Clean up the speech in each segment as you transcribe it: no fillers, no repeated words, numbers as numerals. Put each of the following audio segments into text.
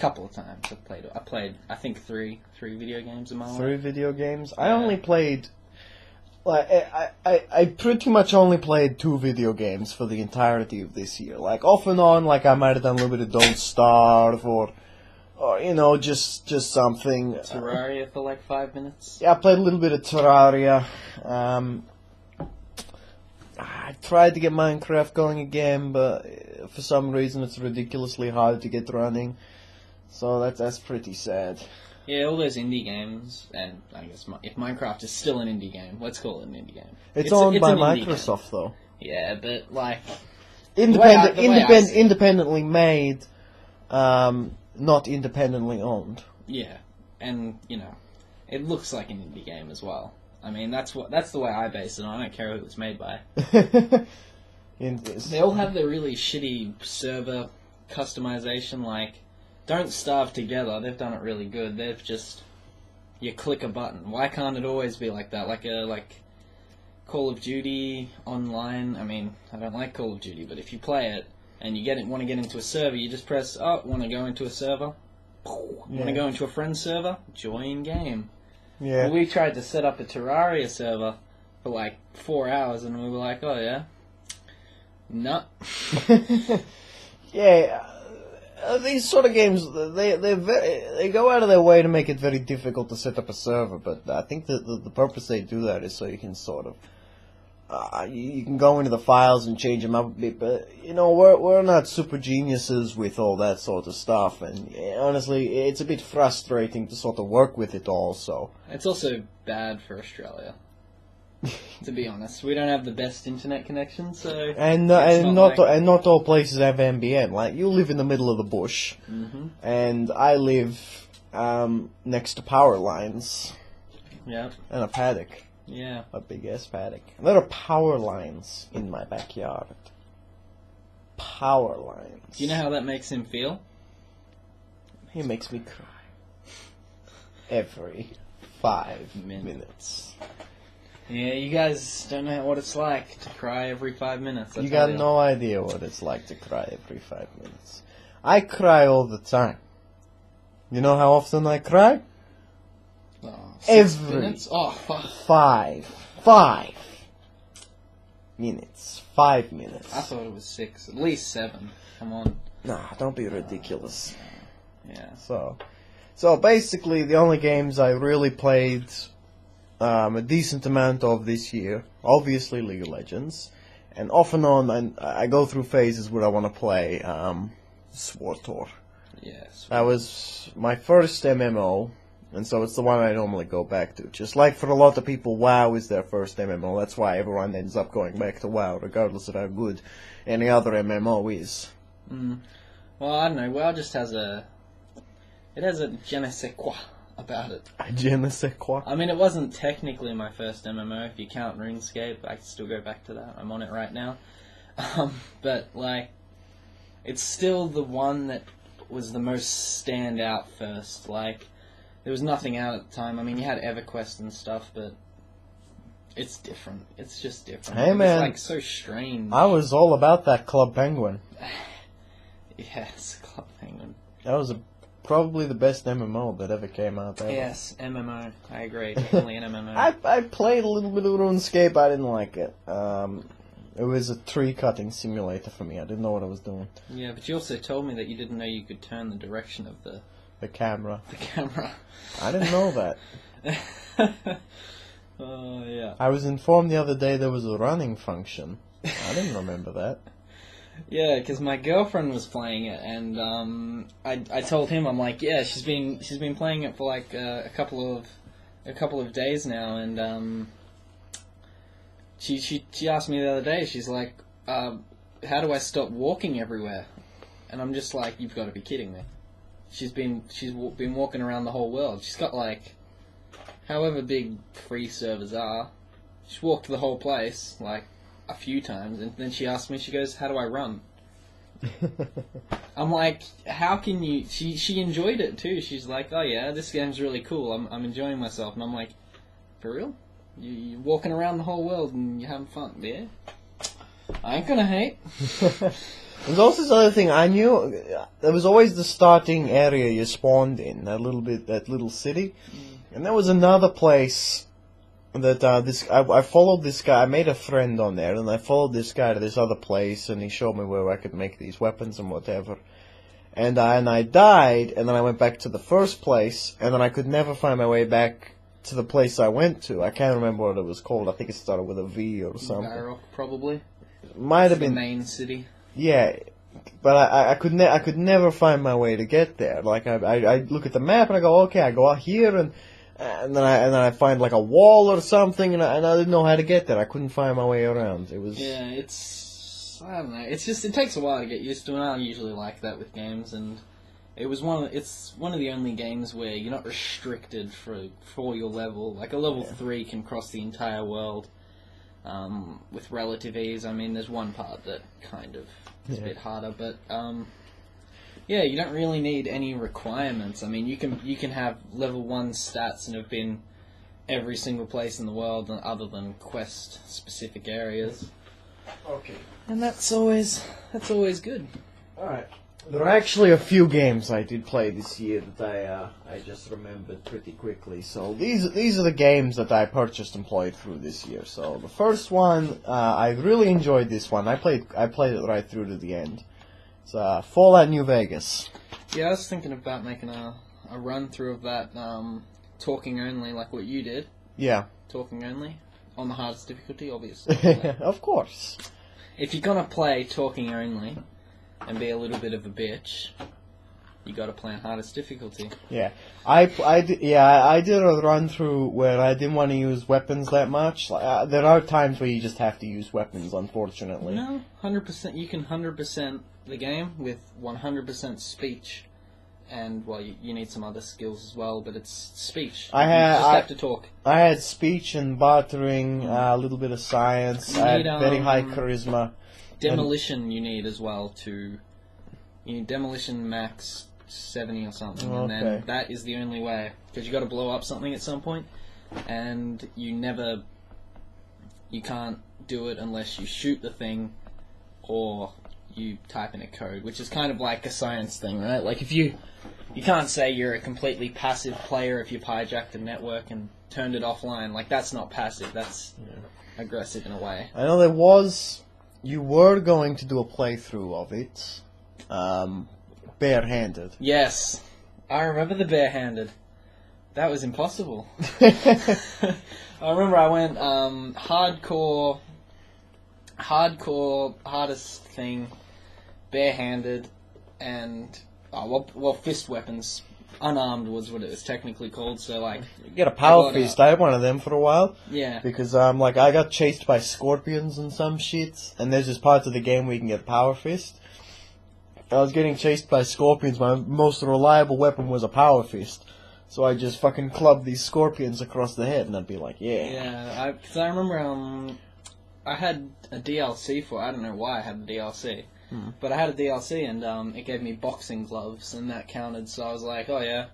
couple of times I played I think three video games in my life. 3 video games? Yeah. I only played... Like, I pretty much only played 2 video games for the entirety of this year. Like, off and on, like, I might have done a little bit of Don't Starve, or you know, just something. Terraria for like 5 minutes. Yeah, I played a little bit of Terraria. I tried to get Minecraft going again, but for some reason it's ridiculously hard to get running. So that's pretty sad. Yeah, all those indie games, and I guess if Minecraft is still an indie game, let's call it an indie game. It's owned by an indie Microsoft, game. though. Yeah, but like independently made, not independently owned. Yeah, and you know, it looks like an indie game as well. I mean, that's the way I base it on. I don't care who it's made by. They all have their really shitty server customization, like. Don't Starve Together, they've done it really good. They've just... You click a button. Why can't it always be like that? Like Call of Duty Online. I mean, I don't like Call of Duty, but if you play it and you want to get into a server, you just press, want to go into a server? Want to go into a friend's server? Join game. Yeah. Well, we tried to set up a Terraria server for like 4 hours, and we were like, oh yeah? No. Yeah. These sort of games, they go out of their way to make it very difficult to set up a server, but I think the purpose they do that is so you can sort of, you can go into the files and change them up a bit, but, you know, we're not super geniuses with all that sort of stuff, and honestly, it's a bit frustrating to sort of work with it all, so. It's also bad for Australia. To be honest, we don't have the best internet connection, so and not all places have NBN. Like, you live in the middle of the bush, and I live next to power lines. Yeah. And a paddock. Yeah. A big ass paddock. And there are power lines in my backyard. Power lines. Do you know how that makes him feel? He makes me cry. Every 5 minutes. Yeah, you guys don't know what it's like to cry every 5 minutes. You got no idea what it's like to cry every 5 minutes. I cry all the time. You know how often I cry? Oh, 6 every minutes? Oh, fuck. 5 minutes. 5 minutes. I thought it was 6. At least 7. Come on. Nah, don't be ridiculous. Yeah. So basically, the only games I really played a decent amount of this year, obviously League of Legends, and off and on I go through phases where I want to play SWTOR. Yes. That was my first MMO, and so it's the one I normally go back to. Just like for a lot of people, WoW is their first MMO. That's why everyone ends up going back to WoW, regardless of how good any other MMO is. Well, I don't know. WoW just has a je ne sais quoi about it. Je ne sais quoi. I mean, it wasn't technically my first MMO. If you count RuneScape, I can still go back to that. I'm on it right now. But, like, it's still the one that was the most standout first. Like, there was nothing out at the time. I mean, you had EverQuest and stuff, but it's different. It's just different. Hey, man. It's, like, so strange. I was all about that Club Penguin. Yes, Club Penguin. That was probably the best MMO that ever came out ever. Yes, MMO. I agree. Definitely an MMO. I played a little bit of RuneScape. I didn't like it. It was a tree cutting simulator for me. I didn't know what I was doing. Yeah, but you also told me that you didn't know you could turn the direction of the camera. The camera. I didn't know that. Oh, yeah. I was informed the other day there was a running function. I didn't remember that. Yeah, because my girlfriend was playing it, and I told him, I'm like, yeah, she's been playing it for like a couple of days now, and she asked me the other day, she's like, how do I stop walking everywhere? And I'm just like, you've got to be kidding me. She's been walking around the whole world. She's got like, however big free servers are, she's walked the whole place like a few times, and then she asked me, she goes, how do I run? I'm like, how can you... She enjoyed it too. She's like, oh yeah, this game's really cool. I'm enjoying myself. And I'm like, for real? You're walking around the whole world and you're having fun? Yeah. I ain't gonna hate. There's also this other thing I knew. There was always the starting area you spawned in, that little city, and there was another place that I followed this guy. I made a friend on there, and I followed this guy to this other place, and he showed me where I could make these weapons and whatever. And I died, and then I went back to the first place, and then I could never find my way back to the place I went to. I can't remember what it was called. I think it started with a V or something. Gyrock, probably. Might have The been main city. Yeah, but I could never find my way to get there. Like I look at the map and I go, okay, I go out here and then I find like a wall or something, and I didn't know how to get there. I couldn't find my way around. It was I don't know. It takes a while to get used to, and I usually like that with games. And it's one of the only games where you're not restricted for your level. Like a level 3 can cross the entire world. With relative ease. I mean, there's one part that kind of is a bit harder, but yeah, you don't really need any requirements. I mean, you can have level 1 stats and have been every single place in the world other than quest specific areas. okay. And that's always good. All right. There are actually a few games I did play this year that I just remembered pretty quickly. So these are the games that I purchased and played through this year. So the first one, I really enjoyed this one. I played it right through to the end. It's Fallout New Vegas. Yeah, I was thinking about making a run through of that talking only, like what you did. Yeah. Talking only on the hardest difficulty, obviously. Of course. If you're gonna play talking only and be a little bit of a bitch, you gotta play on hardest difficulty. Yeah, I did a run through where I didn't want to use weapons that much. There are times where you just have to use weapons, unfortunately. No, 100%. You can 100% the game with 100% speech, and well, you need some other skills as well, but it's speech. You just have to talk. I had speech and bartering, a little bit of science. I had very high charisma. Demolition you need as well you need demolition max 70 or something, and then that is the only way, because you got to blow up something at some point, and you can't do it unless you shoot the thing or you type in a code, which is kind of like a science thing, right? Like if you can't say you're a completely passive player if you've hijacked a network and turned it offline. Like that's not passive, that's aggressive in a way. I know you were going to do a playthrough of it, barehanded. Yes, I remember the barehanded. That was impossible. I remember I went hardcore, hardest thing, barehanded, and fist weapons. Unarmed was what it was technically called, so like... You get a power fist, I had one of them for a while. Yeah. Because I got chased by scorpions and some shit, and there's this part of the game where you can get power fist. I was getting chased by scorpions, my most reliable weapon was a power fist. So I just fucking clubbed these scorpions across the head, and I'd be like, yeah. Yeah, because I remember I had a DLC for it. I don't know why I had a DLC. But I had a DLC, and it gave me boxing gloves, and that counted, so I was like, oh yeah,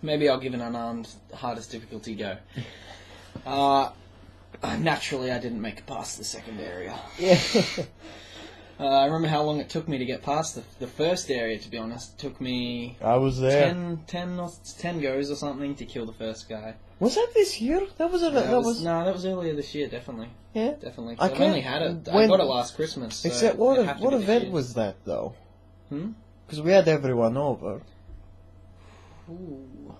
maybe I'll give an unarmed hardest difficulty go. Naturally, I didn't make it past the second area. Yeah. I remember how long it took me to get past the first area, to be honest. It took me... I was there. 10 goes or something to kill the first guy. Was that this year? No, that was earlier this year, definitely. Yeah? Definitely. I've only had it. I got it last Christmas. So except what event was that, though? Because we had everyone over. Ooh.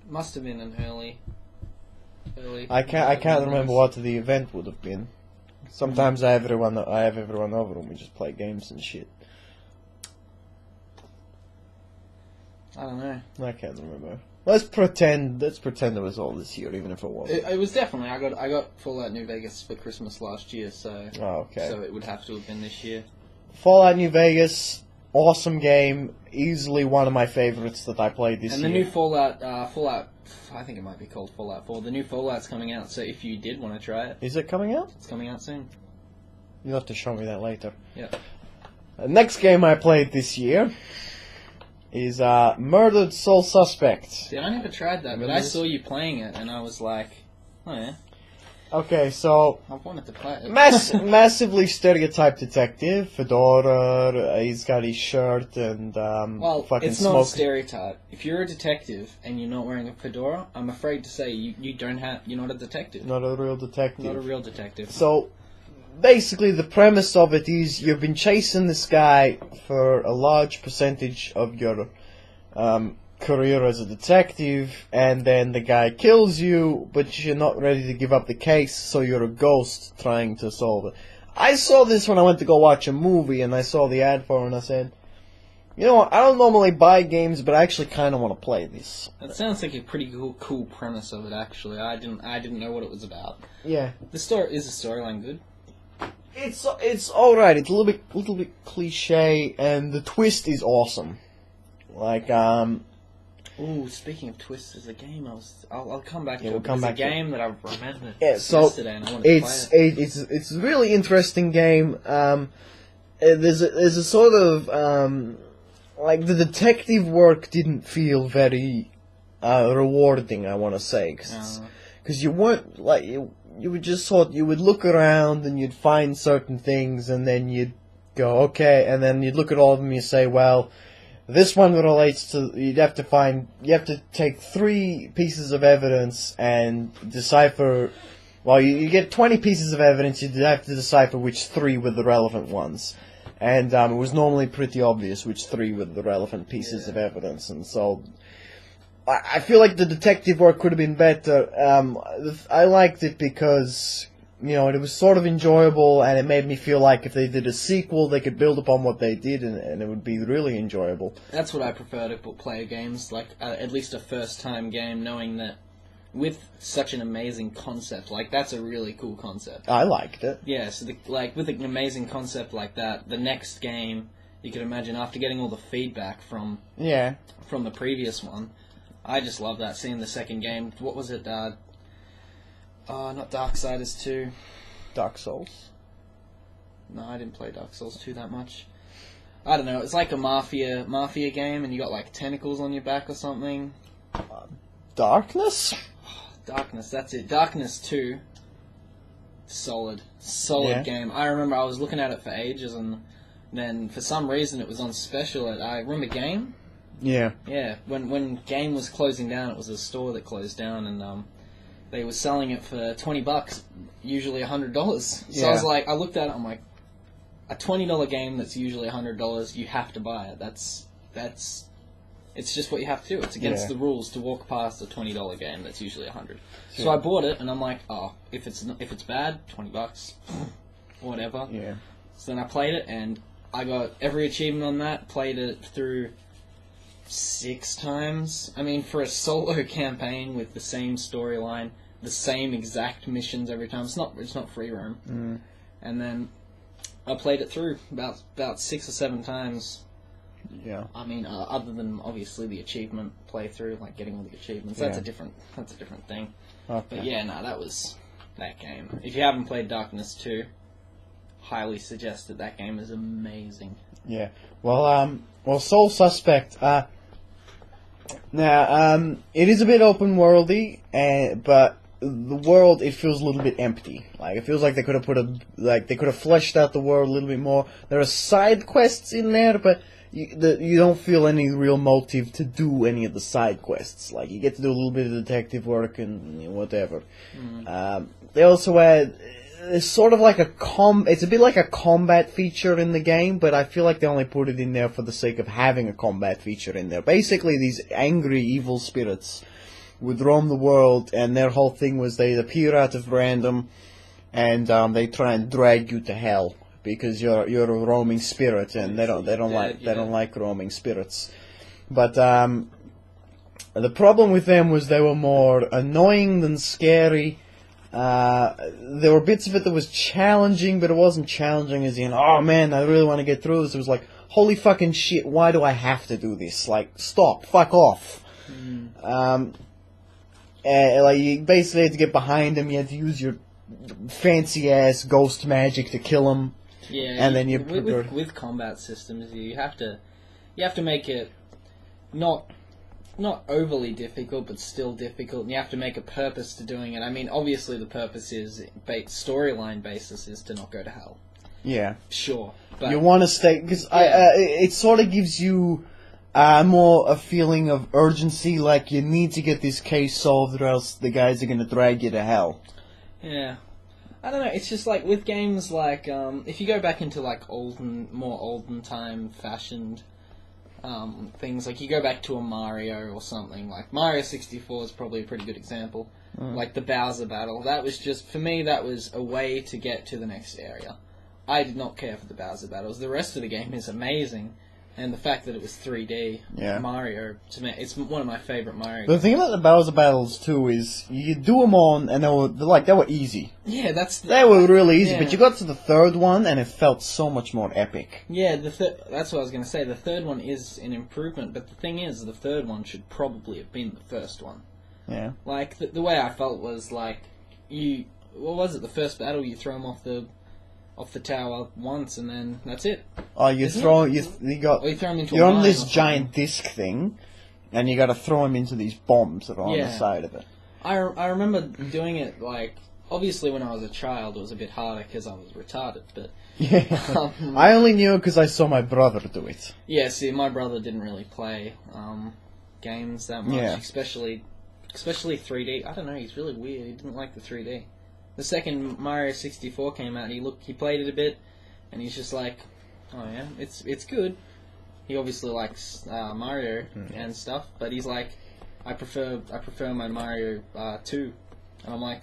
Must have been an early. I can't remember what the event would have been. Sometimes I have everyone over and we just play games and shit. I don't know. I can't remember. Let's pretend it was all this year, even if it wasn't. It was definitely. I got Fallout New Vegas for Christmas last year, so. Oh, okay. So it would have to have been this year. Fallout New Vegas, awesome game, easily one of my favorites that I played this year. And the new Fallout, I think it might be called Fallout 4. The new Fallout's coming out, so if you did want to try it, is it coming out? It's coming out soon. You'll have to show me that later. Yeah. The next game I played this year is Murdered Soul Suspect. See, I never tried that, but I saw you playing it, and I was like, oh yeah. Okay, so I've wanted to play it. massively stereotyped detective, fedora. He's got his shirt and Well, fucking it's not a smoke. stereotype. If you're a detective and you're not wearing a fedora, I'm afraid to say you're not a detective. Not a real detective. Not a real detective. So, basically, the premise of it is you've been chasing this guy for a large percentage of your career as a detective, and then the guy kills you, but you're not ready to give up the case, so you're a ghost trying to solve it. I saw this when I went to go watch a movie, and I saw the ad for it, and I said, you know what, I don't normally buy games, but I actually kind of want to play this. That sounds like a pretty cool premise of it. Actually, I didn't know what it was about. Yeah. The storyline good? It's all right. It's a little bit cliche, and the twist is awesome. Like Ooh, speaking of twists, there's a game I'll come back to. We'll come back to a game that I remembered yesterday, and I wanted to play it. It's a really interesting game. There's a sort of like the detective work didn't feel very rewarding. I want to say because you weren't like you would just you would look around and you'd find certain things and then you'd go okay, and then you'd look at all of them and you say, well, this one relates to, you have to take 3 pieces of evidence and decipher, well, you get 20 pieces of evidence, you have to decipher which 3 were the relevant ones. And it was normally pretty obvious which 3 were the relevant pieces of evidence, and so I feel like the detective work could have been better. I liked it because, you know, it was sort of enjoyable, and it made me feel like if they did a sequel, they could build upon what they did, and it would be really enjoyable. That's what I prefer to play games, like at least a first-time game, knowing that with such an amazing concept, like that's a really cool concept. I liked it. Yeah, so with an amazing concept like that, the next game, you could imagine after getting all the feedback from the previous one, I just love that, seeing the second game. What was it, not Darksiders 2. Dark Souls? No, I didn't play Dark Souls 2 that much. I don't know, it's like a mafia game and you got like tentacles on your back or something. Darkness? Darkness, that's it. Darkness 2. Solid game. I remember I was looking at it for ages, and then for some reason it was on special at, I remember Game? Yeah. Yeah, when Game was closing down, it was a store that closed down, and they were selling it for $20, usually $100. So I was like, I looked at it, I'm like, a $20 game that's usually $100, you have to buy it. It's just what you have to do. It's against the rules to walk past a $20 game that's usually $100. Sure. So I bought it, and I'm like, oh, if it's bad, $20, whatever. Yeah. So then I played it, and I got every achievement on that. Played it through 6 times. I mean, for a solo campaign with the same storyline, the same exact missions every time. It's not free roam. Mm. And then I played it through about 6 or 7 times. Yeah. I mean, other than obviously the achievement playthrough, like getting all the achievements, that's a different thing. Okay. But yeah, that game. If you haven't played Darkness 2, highly suggest that game is amazing. Yeah. Well, Soul Suspect. Now, it is a bit open worldy, but the world, it feels a little bit empty. Like, it feels like they could have fleshed out the world a little bit more. There are side quests in there, but you don't feel any real motive to do any of the side quests. Like, you get to do a little bit of detective work and whatever. Mm. They also add, it's sort of like it's a bit like a combat feature in the game, but I feel like they only put it in there for the sake of having a combat feature in there. Basically, these angry, evil spirits would roam the world, and their whole thing was they appear out of random, and they try and drag you to hell. Because you're a roaming spirit, and they don't like roaming spirits. But the problem with them was they were more annoying than scary. There were bits of it that was challenging, but it wasn't challenging as in, oh man, I really want to get through this. It was like, holy fucking shit, why do I have to do this? Like, stop, fuck off. Like, you basically had to get behind them. You had to use your fancy ass ghost magic to kill them. Yeah, and then with combat systems, you have to make it not not overly difficult, but still difficult, and you have to make a purpose to doing it. I mean, obviously the purpose is, storyline basis is to not go to hell. Yeah. Sure. But You want to stay, because it sort of gives you more a feeling of urgency, like you need to get this case solved or else the guys are going to drag you to hell. Yeah. I don't know, it's just like with games like, if you go back into like more olden time fashioned things, like you go back to a Mario or something, like Mario 64 is probably a pretty good example. Like the Bowser battle, that was just, for me, that was a way to get to the next area. I did not care for the Bowser battles. The rest of the game is amazing, and the fact that it was 3D Mario, to me, it's one of my favorite Mario games. The thing about the Bowser battles too is you do them on, and they were easy. Yeah, they were really easy. But you got to the third one, and it felt so much more epic. Yeah, that's what I was going to say. The third one is an improvement, but the thing is, the third one should probably have been the first one. Yeah. Like the way I felt was like what was it? The first battle, you throw them off the tower once, and then that's it. Oh, you throw them into you're on this giant disc thing, and you got to throw them into these bombs that are on the side of it. I remember doing it, like, obviously when I was a child it was a bit harder because I was retarded, but yeah, I only knew it because I saw my brother do it. Yeah, see, my brother didn't really play games that much, especially 3D. I don't know, he's really weird. He didn't like the 3D. The second Mario 64 came out, he played it a bit, and he's just like, oh yeah, it's good. He obviously likes Mario and stuff, but he's like, I prefer my Mario 2, and I'm like,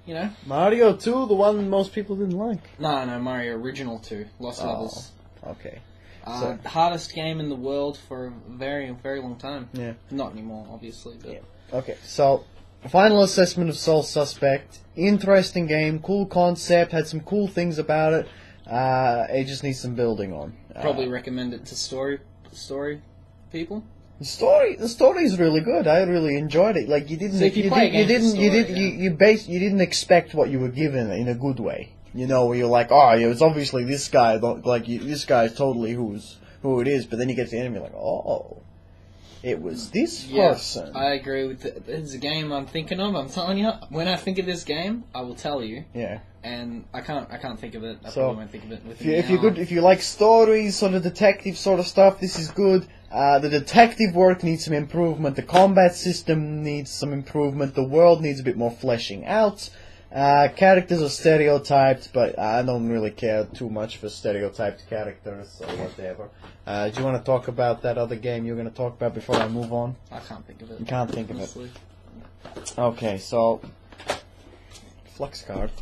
you know, Mario 2, the one most people didn't like. No, Mario Original 2, Lost Levels. Okay. Hardest game in the world for a very, very long time. Yeah. Not anymore, obviously, but... Yeah. Okay, so... Final assessment of Soul Suspect. Interesting game, cool concept, had some cool things about it. It just needs some building on. Probably recommend it to story people. The story is really good. I really enjoyed it. Like you didn't expect what you were given in a good way. You know, where you're like, oh, it's obviously this guy. Like this guy is totally who it is. But then you get to the end and you're like, oh. It was this person. I agree with it. It's a game I'm thinking of. I'm telling you, when I think of this game, I will tell you. Yeah. And I can't think of it. I probably won't think of it within if you like stories, sort of detective sort of stuff, this is good. The detective work needs some improvement. The combat system needs some improvement. The world needs a bit more fleshing out. Characters are stereotyped, but I don't really care too much for stereotyped characters or whatever. Do you want to talk about that other game you're going to talk about before I move on? I can't think of it. You can't think of it. Okay, so... Flux card.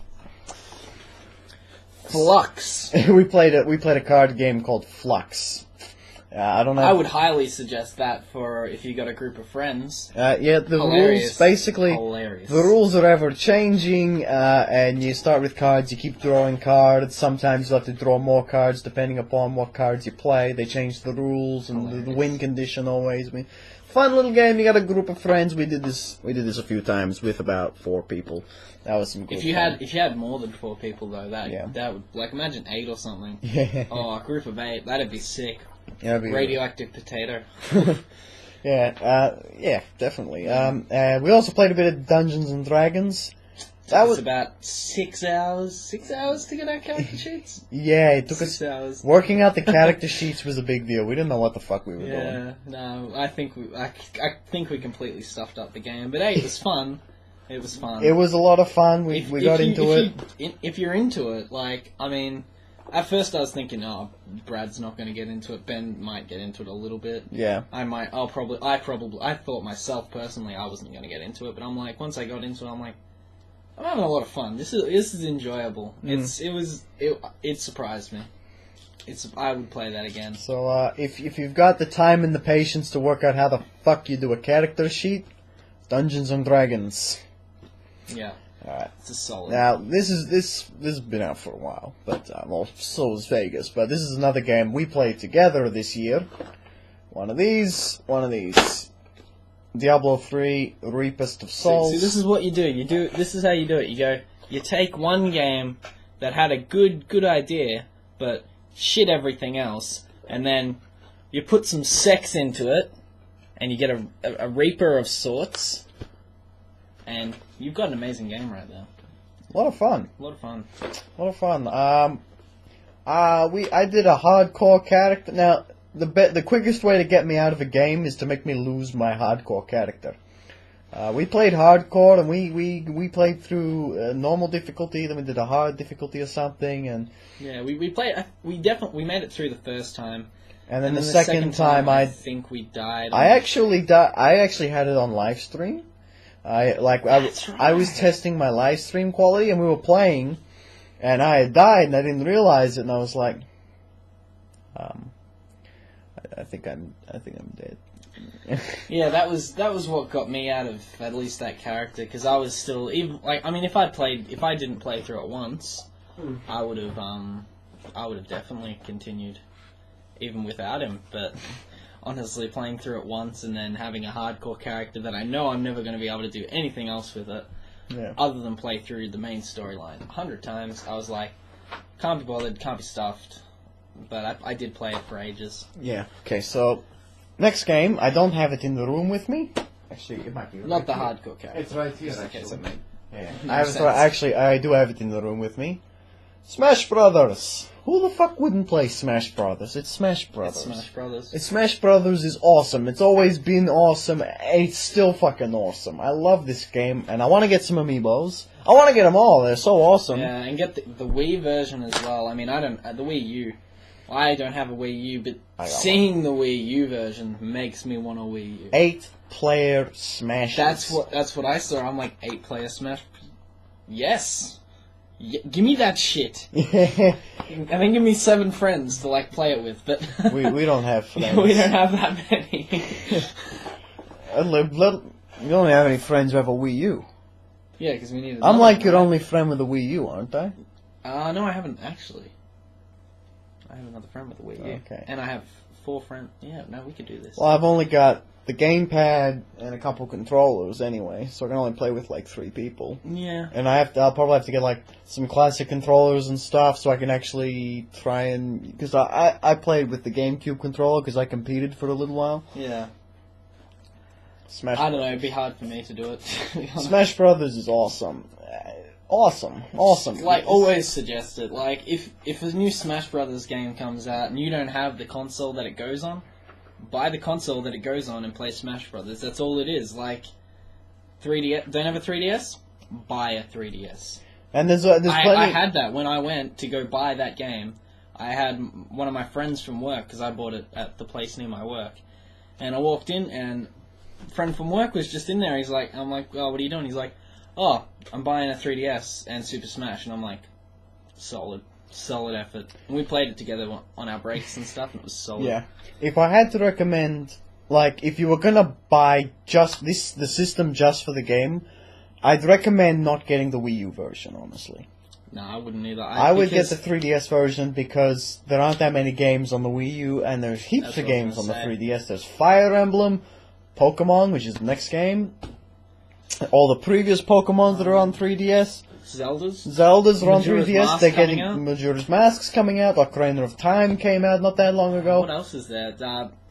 Flux! we played a card game called Flux. I don't know. I would highly suggest that for if you got a group of friends. The rules basically. Hilarious. The rules are ever changing, and you start with cards. You keep drawing cards. Sometimes you have to draw more cards depending upon what cards you play. They change the rules and the win condition always. I mean, fun little game. You got a group of friends. We did this a few times with about 4 people. That was some good If you fun. had more than 4 people though, that would, like, imagine 8 or something. Yeah. Oh, a group of 8. That'd be sick. Yeah, Radioactive potato. Yeah, definitely. We also played a bit of Dungeons and Dragons. That was about 6 hours. 6 hours to get our character sheets. Yeah, it took 6 hours. Working out the character sheets was a big deal. We didn't know what the fuck we were doing. Yeah, no, I think we completely stuffed up the game, but hey, it was fun. It was fun. It was a lot of fun. We got into it. If you're into it, like, I mean, at first I was thinking, oh, Brad's not going to get into it. Ben might get into it a little bit. Yeah. I thought myself personally I wasn't going to get into it, but I'm like, once I got into it, I'm like, I'm having a lot of fun. This is enjoyable. It surprised me. I would play that again. So if you've got the time and the patience to work out how the fuck you do a character sheet, Dungeons and Dragons. Yeah. Alright. It's a solid. Now this has been out for a while, but well, so is Vegas. But this is another game we played together this year. One of these. Diablo 3, Reapest of Souls. See, this is what you do. This is how you do it. You take one game that had a good idea, but shit everything else, and then you put some sex into it, and you get a Reaper of sorts, and you've got an amazing game right there. A lot of fun. A lot of fun. A lot of fun. I did a hardcore character. Now, the quickest way to get me out of a game is to make me lose my hardcore character. We played hardcore, and we played through normal difficulty, then we did a hard difficulty or something, and yeah, we made it through the first time, and then the second time I think we died. I actually had it on live stream. I was testing my live stream quality, and we were playing, and I had died, and I didn't realize it, and I was like, I think I'm dead. Yeah, that was what got me out of at least that character, because I was still if I didn't play through it once, I would have definitely continued even without him. But honestly, playing through it once and then having a hardcore character that I know I'm never going to be able to do anything else with it, other than play through the main storyline 100 times, I was like, can't be bothered, can't be stuffed. But I did play it for ages. Yeah. Okay, so next game, I don't have it in the room with me. Actually, it might be not the hardcore character. It's right here. Actually. Yeah. I do have it in the room with me. Smash Brothers. Who the fuck wouldn't play Smash Brothers? It's Smash Brothers. Smash Brothers is awesome. It's always been awesome. It's still fucking awesome. I love this game, and I want to get some amiibos. I want to get them all. They're so awesome. Yeah, and get the Wii version as well. I mean, the Wii U. I don't have a Wii U, but seeing the Wii U version makes me want a Wii U. 8-player Smash. That's what I saw. I'm like, 8-player Smash. Yes. Give me that shit. And then give me 7 friends to play it with. But we don't have friends. We don't have that many. We don't have any friends who have a Wii U. Yeah, because we need. I'm like your only friend with a Wii U, aren't I? No, I haven't actually. I have another friend with a Wii U. Okay. And I have 4 friends. Yeah, no, we could do this. Well, I've only got the gamepad and a couple controllers anyway, so I can only play with 3 people. Yeah. And I'll probably have to get some classic controllers and stuff so I can actually try and, because I played with the GameCube controller because I competed for a little while. Yeah. I don't know, it'd be hard for me to do it. Smash Brothers is awesome. Awesome. Always suggest it. If a new Smash Brothers game comes out and you don't have the console that it goes on, buy the console that it goes on and play Smash Brothers. That's all it is. 3DS. Don't have a 3DS? Buy a 3DS. And there's plenty. I had that when I went to go buy that game. I had one of my friends from work, because I bought it at the place near my work, and I walked in and a friend from work was just in there. I'm like, oh, what are you doing? He's like, oh, I'm buying a 3DS and Super Smash. And I'm like, solid effort. And we played it together on our breaks and stuff, and it was solid. Yeah. If I had to recommend, if you were gonna buy just the system just for the game, I'd recommend not getting the Wii U version, honestly. No, I wouldn't either. I would get the 3DS version because there aren't that many games on the Wii U, and there's heaps of games on the 3DS. There's Fire Emblem, Pokemon, which is the next game, all the previous Pokemon that are on 3DS. Zeldas are on 3DS. They're getting Majora's Mask's coming out. Ocarina of Time came out not that long ago. What else is there?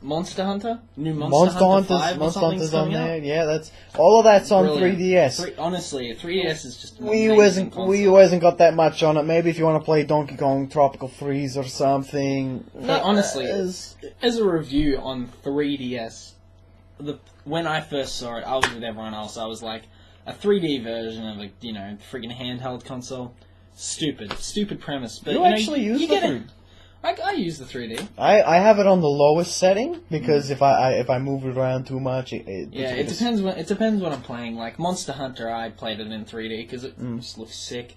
Monster Hunter? New Monster Hunter's on there. Yeah, that's all of that's on 3DS. Honestly, 3DS is just Wii U hasn't got that much on it. Maybe if you want to play Donkey Kong Tropical Freeze or something. But honestly, as a review on 3DS, when I first saw it, I was with everyone else. I was like, a 3D version of a friggin' handheld console. Stupid premise. But you actually use the 3D. I use the 3D. I have it on the lowest setting because if I move it around too much, it depends. It depends what I'm playing. Like Monster Hunter, I played it in 3D because it just looks sick.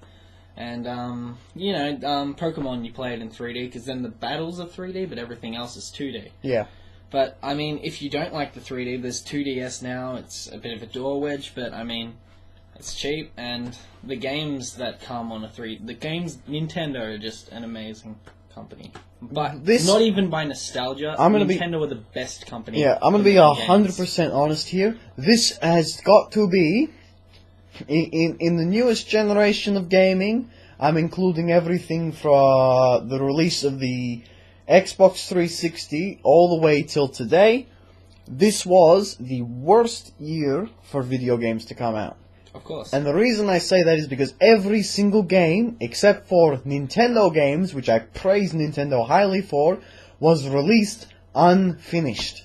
And Pokemon, you play it in 3D because then the battles are 3D, but everything else is 2D. Yeah. But, I mean, if you don't like the 3D, there's 2DS now. It's a bit of a door wedge, but, I mean, it's cheap. And the games that come on Nintendo are just an amazing company. But not even by nostalgia, Nintendo are the best company. Yeah, I'm going to be 100% honest here. This has got to be, in the newest generation of gaming, I'm including everything from the release of the Xbox 360 all the way till today. this was the worst year for video games to come out. Of course. And the reason I say that is because every single game, except for Nintendo games, which I praise Nintendo highly for, was released unfinished.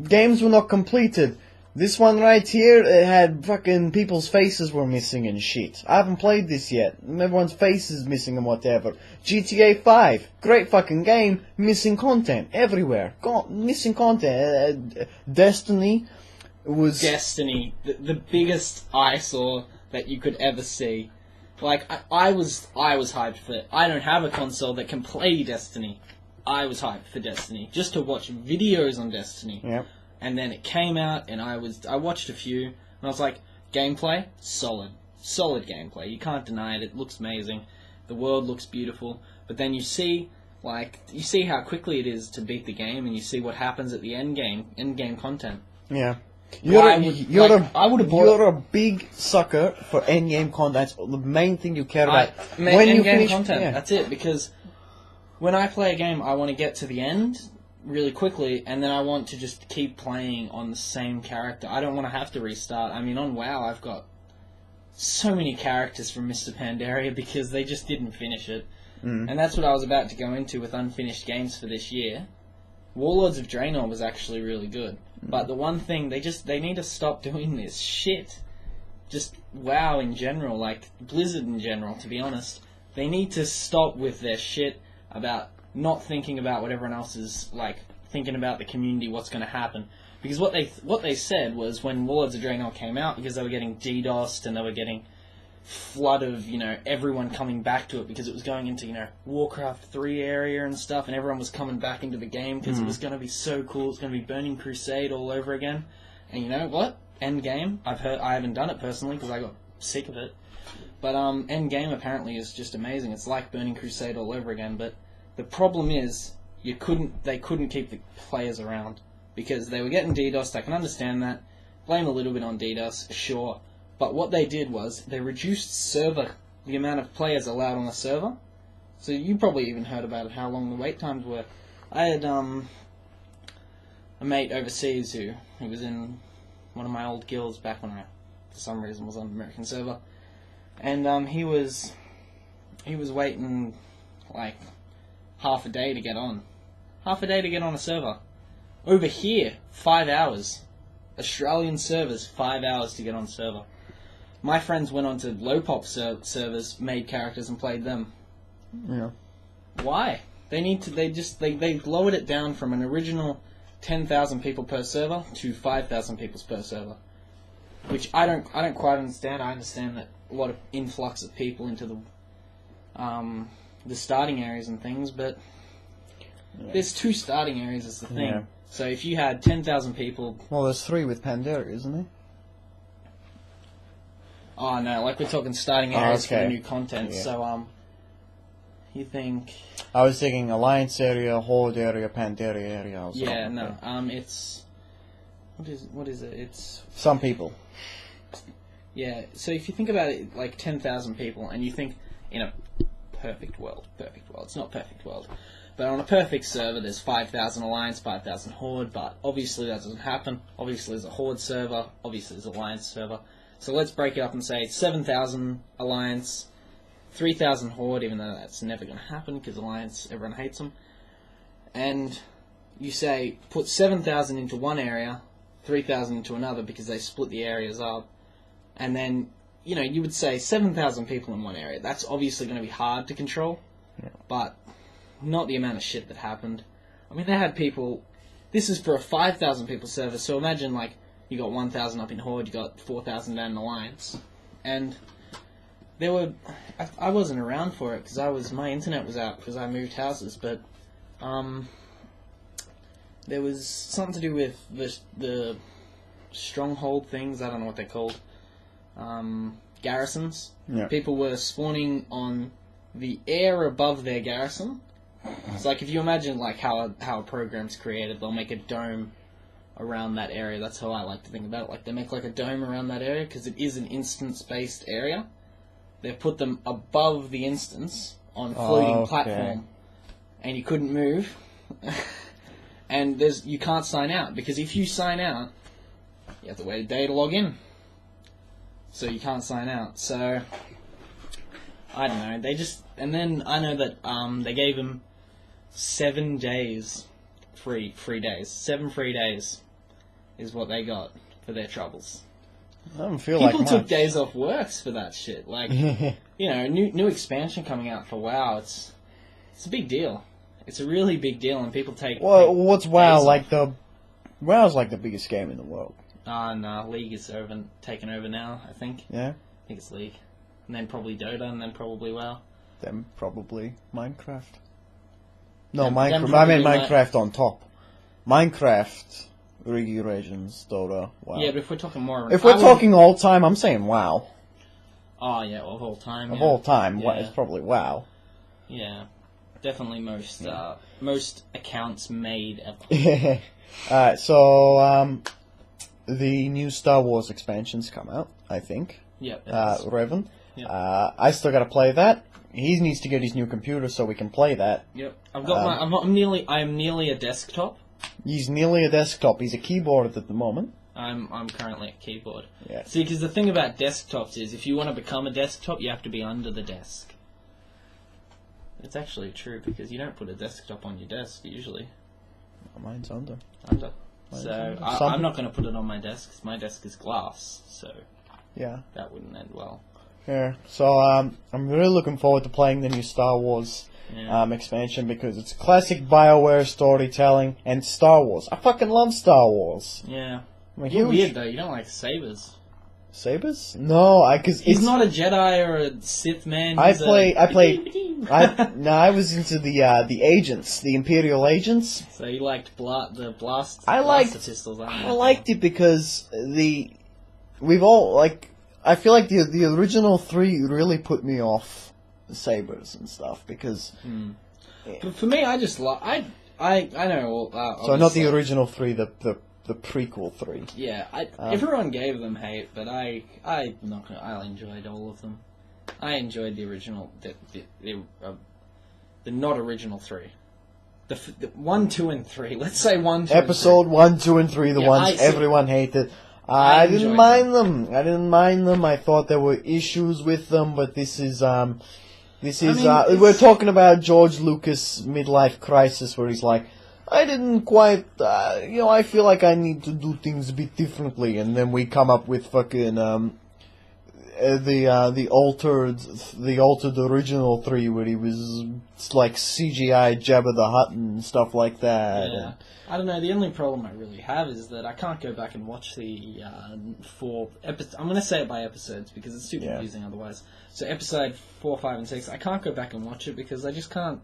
Games were not completed. This one right here, it had fucking people's faces were missing and shit. I haven't played this yet. Everyone's face is missing and whatever. GTA 5, great fucking game, missing content everywhere. Missing content. Destiny was... Destiny, the biggest eyesore that you could ever see. Like, I was hyped for it. I don't have a console that can play Destiny. I was hyped for Destiny, just to watch videos on Destiny. Yep. And then it came out, and I watched a few, and I was like, gameplay, solid gameplay. You can't deny it. It looks amazing. The world looks beautiful. But then you see how quickly it is to beat the game, and you see what happens at the end game content. Yeah. You're a big sucker for endgame content. That's the main thing you care about. When you finish content, yeah. That's it. Because when I play a game, I want to get to the end really quickly, and then I want to just keep playing on the same character. I don't want to have to restart. I mean, on WoW, I've got so many characters from Mr. Pandaria because they just didn't finish it. And that's what I was about to go into with unfinished games for this year. Warlords of Draenor was actually really good. But the one thing, they need to stop doing this shit. Just WoW in general, like Blizzard in general, to be honest. They need to stop with their shit about not thinking about what everyone else is, like, thinking about the community, what's going to happen. Because what they said was when Warlords of Draenor came out, because they were getting DDoSed and they were getting flood of, everyone coming back to it because it was going into, Warcraft 3 area and stuff, and everyone was coming back into the game because it was going to be so cool. It's going to be Burning Crusade all over again. And you know what? Endgame, I haven't done it personally because I got sick of it. But Endgame apparently is just amazing. It's like Burning Crusade all over again, but the problem is they couldn't keep the players around because they were getting DDoSed. I can understand that. Blame a little bit on DDoS, sure. But what they did was they reduced the amount of players allowed on the server. So you probably even heard about it, how long the wait times were. I had a mate overseas who was in one of my old guilds back when I, for some reason, was on an American server. And he was waiting like half a day to get on. Half a day to get on a server. Over here, 5 hours. Australian servers, 5 hours to get on server. My friends went on to low pop servers, made characters and played them. Yeah. Why? They lowered it down from an original 10,000 people per server to 5,000 people per server. Which I don't quite understand. I understand that a lot of influx of people into the starting areas and things, but there's 2 starting areas is the thing. Yeah. So if you had 10,000 people... Well, there's 3 with Pandaria, isn't there? Oh, no, like we're talking starting areas for the new content, so, you think... I was thinking Alliance area, Horde area, Pandaria area also. Yeah, no, it's... What is it? It's... Some people. Yeah, so if you think about it, like 10,000 people, and you think in a perfect world, it's not perfect world, but on a perfect server there's 5,000 Alliance, 5,000 Horde, but obviously that doesn't happen. Obviously there's a Horde server, obviously there's an Alliance server. So let's break it up and say 7,000 Alliance, 3,000 Horde, even though that's never going to happen because Alliance, everyone hates them. And you say put 7,000 into one area, 3,000 into another because they split the areas up. And then, you would say 7,000 people in one area. That's obviously going to be hard to control, but not the amount of shit that happened. I mean, they had people... This is for a 5,000 people server, so imagine, like, you got 1,000 up in Horde, you got 4,000 down in Alliance. And there were... I wasn't around for it, because my internet was out, because I moved houses, but... there was something to do with the stronghold things, I don't know what they're called. Garrisons. Yeah. People were spawning on the air above their garrison. It's like if you imagine like how a program's created, they'll make a dome around that area. That's how I like to think about it. Like they make like a dome around that area because it is an instance-based area. They've put them above the instance on floating platform, and you couldn't move. and you can't sign out, because if you sign out, you have to wait a day to log in. So you can't sign out. So I don't know. And then I know that they gave him 7 days free days. 7 free days is what they got for their troubles. I don't feel People like took much. days off works for that shit. Like, new expansion coming out for WoW. It's a big deal. It's a really big deal, and people take. Well, what's WoW days like? WoW's like the biggest game in the world. No, League is taken over now, I think. Yeah? I think it's League. And then probably Dota, and then probably WoW. Then probably Minecraft. No, Then Minecraft. I meant probably Minecraft on top. Minecraft, League of Legends, Dota, WoW. Yeah, but if we're talking more... If we're talking all time, I'm saying WoW. Oh, yeah, of all time. Of all time, Yeah. it's probably WoW. Yeah. Definitely most accounts made ever. Alright, so, the new Star Wars expansions come out, I think. Yep. Revan. Yep. I still gotta play that. He needs to get his new computer so we can play that. Yep. I've got I'm nearly a desktop. He's nearly a desktop. He's a keyboard at the moment. I'm currently a keyboard. Yeah. See, because the thing about desktops is, if you want to become a desktop, you have to be under the desk. It's actually true, because you don't put a desktop on your desk usually. Mine's under. Under. Mine's So under. I'm not going to put it on my desk, 'cause my desk is glass. So Yeah. that wouldn't end well. Yeah. So I'm really looking forward to playing the new Star Wars Yeah. expansion, because it's classic BioWare storytelling and Star Wars. I fucking love Star Wars. Yeah. I'm a You're huge weird though. You don't like sabers. Sabers? No, because He's not a Jedi or a Sith man. I He's play. a... I was into the agents, the Imperial agents. So you liked the blast. I liked- blaster pistols. I liked it because we've all like. I feel like the original 3 really put me off the sabers and stuff, because. But for me, I just like I know. So not the original 3, the prequel 3. Yeah, everyone gave them hate, but I enjoyed all of them. I enjoyed the original, the not original 3. The 1, 2, and 3. Let's say 1, 2, Episode 1, 2, and 3, the Yeah, ones everyone hated. I didn't mind them. I didn't mind them. I thought there were issues with them, but this is we're talking about George Lucas' midlife crisis, where he's like, I didn't quite, I feel like I need to do things a bit differently, and then we come up with fucking the altered original 3, where he was like CGI Jabba the Hutt and stuff like that. Yeah. I don't know, the only problem I really have is that I can't go back and watch the 4 episodes. I'm going to say it by episodes, because it's too confusing otherwise. So episode 4, 5, and 6, I can't go back and watch it, because I just can't.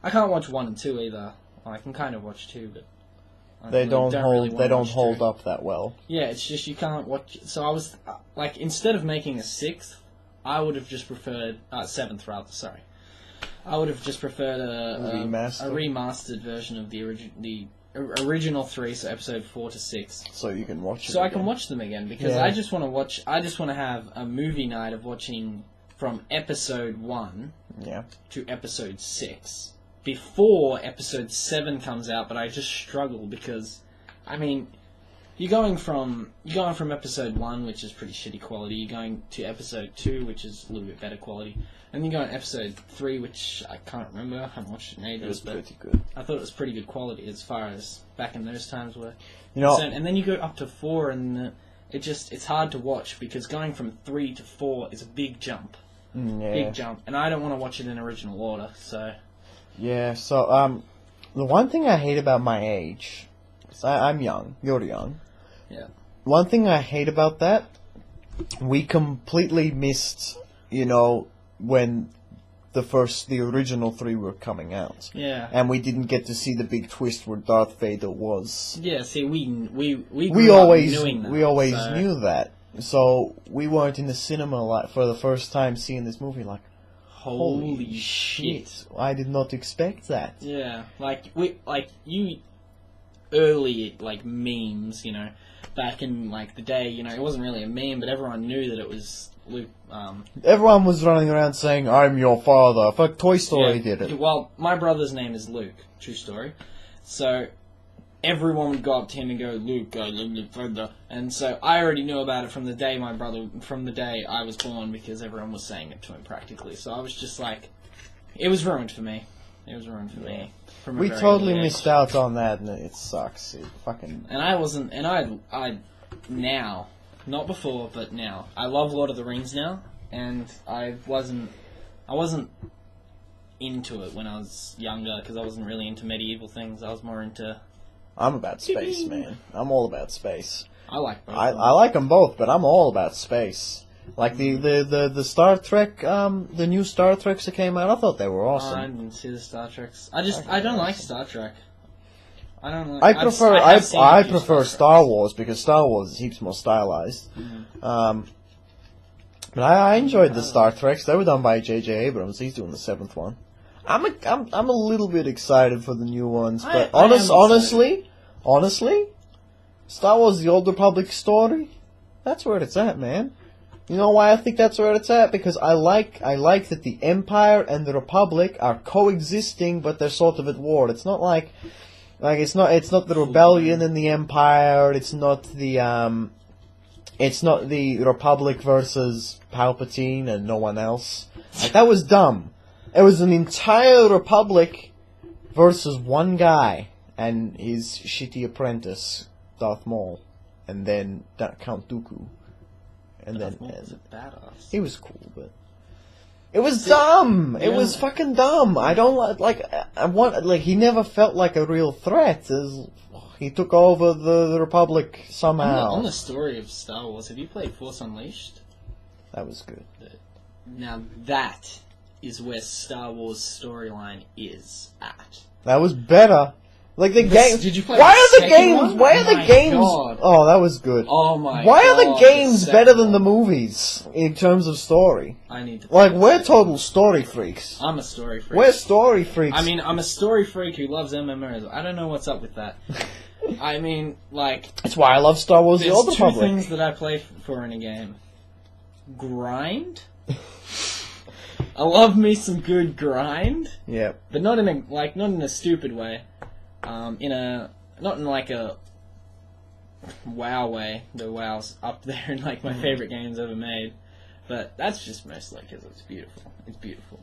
I can't watch 1 and 2 either. Well, I can kind of watch 2, but They don't hold up that well. Yeah, it's just you can't watch. So I was like, instead of making a 6th, I would have just preferred 7th rather. Sorry, I would have just preferred a remastered version of the original 3, so episode 4 to 6. So you can watch it. So I can watch them again, because I just want to watch. I just want to have a movie night of watching from episode 1 to episode 6. Before episode 7 comes out, but I just struggle because, I mean, you're going from episode 1, which is pretty shitty quality, you're going to episode 2, which is a little bit better quality, and you go to episode 3, which I can't remember, I haven't watched it in ages, but pretty good. I thought it was pretty good quality as far as back in those times were. So, and then you go up to 4, and it's hard to watch, because going from 3 to 4 is a big jump. Big jump, and I don't want to watch it in original order, so... Yeah, so, the one thing I hate about my age, I'm young, you're young. Yeah. One thing I hate about that, we completely missed, when the original 3 were coming out. Yeah. And we didn't get to see the big twist where Darth Vader was. Yeah, see, we always knowing that, knew that. So we weren't in the cinema for the first time seeing this movie like, holy shit! I did not expect that. Yeah, you early memes, back in the day, it wasn't really a meme, but everyone knew that it was Luke. Everyone was running around saying, "I'm your father." Fuck, Toy Story did it. Well, my brother's name is Luke. True story. So everyone would go up to him and go, Luke, and so I already knew about it from the day I was born, because everyone was saying it to him practically. So I was just like, it was ruined for me. It was ruined for me. From a We very totally early age. missed out on that, and it sucks. It fucking... And I wasn't, and I now, not before, but now, I love Lord of the Rings now, and I wasn't into it when I was younger, because I wasn't really into medieval things. I was more into... I'm about space, man. I'm all about space. I like both. I like them both, but I'm all about space. Like the Star Trek, the new Star Treks that came out, I thought they were awesome. I didn't see the Star Treks. I don't like Star Trek. I don't like... I prefer Star Wars, because Star Wars is heaps more stylized. Mm-hmm. But I enjoyed the Star Treks. They were done by J.J. Abrams. He's doing the 7th one. I'm a little bit excited for the new ones, but honestly, Star Wars: The Old Republic story, that's where it's at, man. You know why I think that's where it's at? Because I like that the Empire and the Republic are coexisting, but they're sort of at war. It's not like it's not the rebellion and the Empire. It's not the Republic versus Palpatine and no one else. Like, that was dumb. It was an entire Republic versus one guy and his shitty apprentice, Darth Maul, and then Count Dooku. And Darth Maul was a badass. He was cool, but it was dumb. Yeah. It was fucking dumb. I don't he never felt like a real threat. He took over the Republic somehow. On the story of Star Wars, have you played Force Unleashed? That was good. Now that is where Star Wars storyline is at. That was better. Like the games. Did you play Why are the second games? one? Why are the games? God. Oh, that was good. Oh my Why God. are the games The better second than the one. movies in terms of story? I need to. Like, we're total story freaks. I'm a story freak. We're story freaks. I mean, I'm a story freak who loves MMOs. I don't know what's up with that. I mean, like... That's why I love Star Wars: The Old There's two Republic. things that I play for in a game. Grind. I love me some good grind. Yeah. But not in a stupid way. Not in like a WoW way. The WoW's up there in like my favorite games ever made. But that's just mostly because it's beautiful. It's beautiful.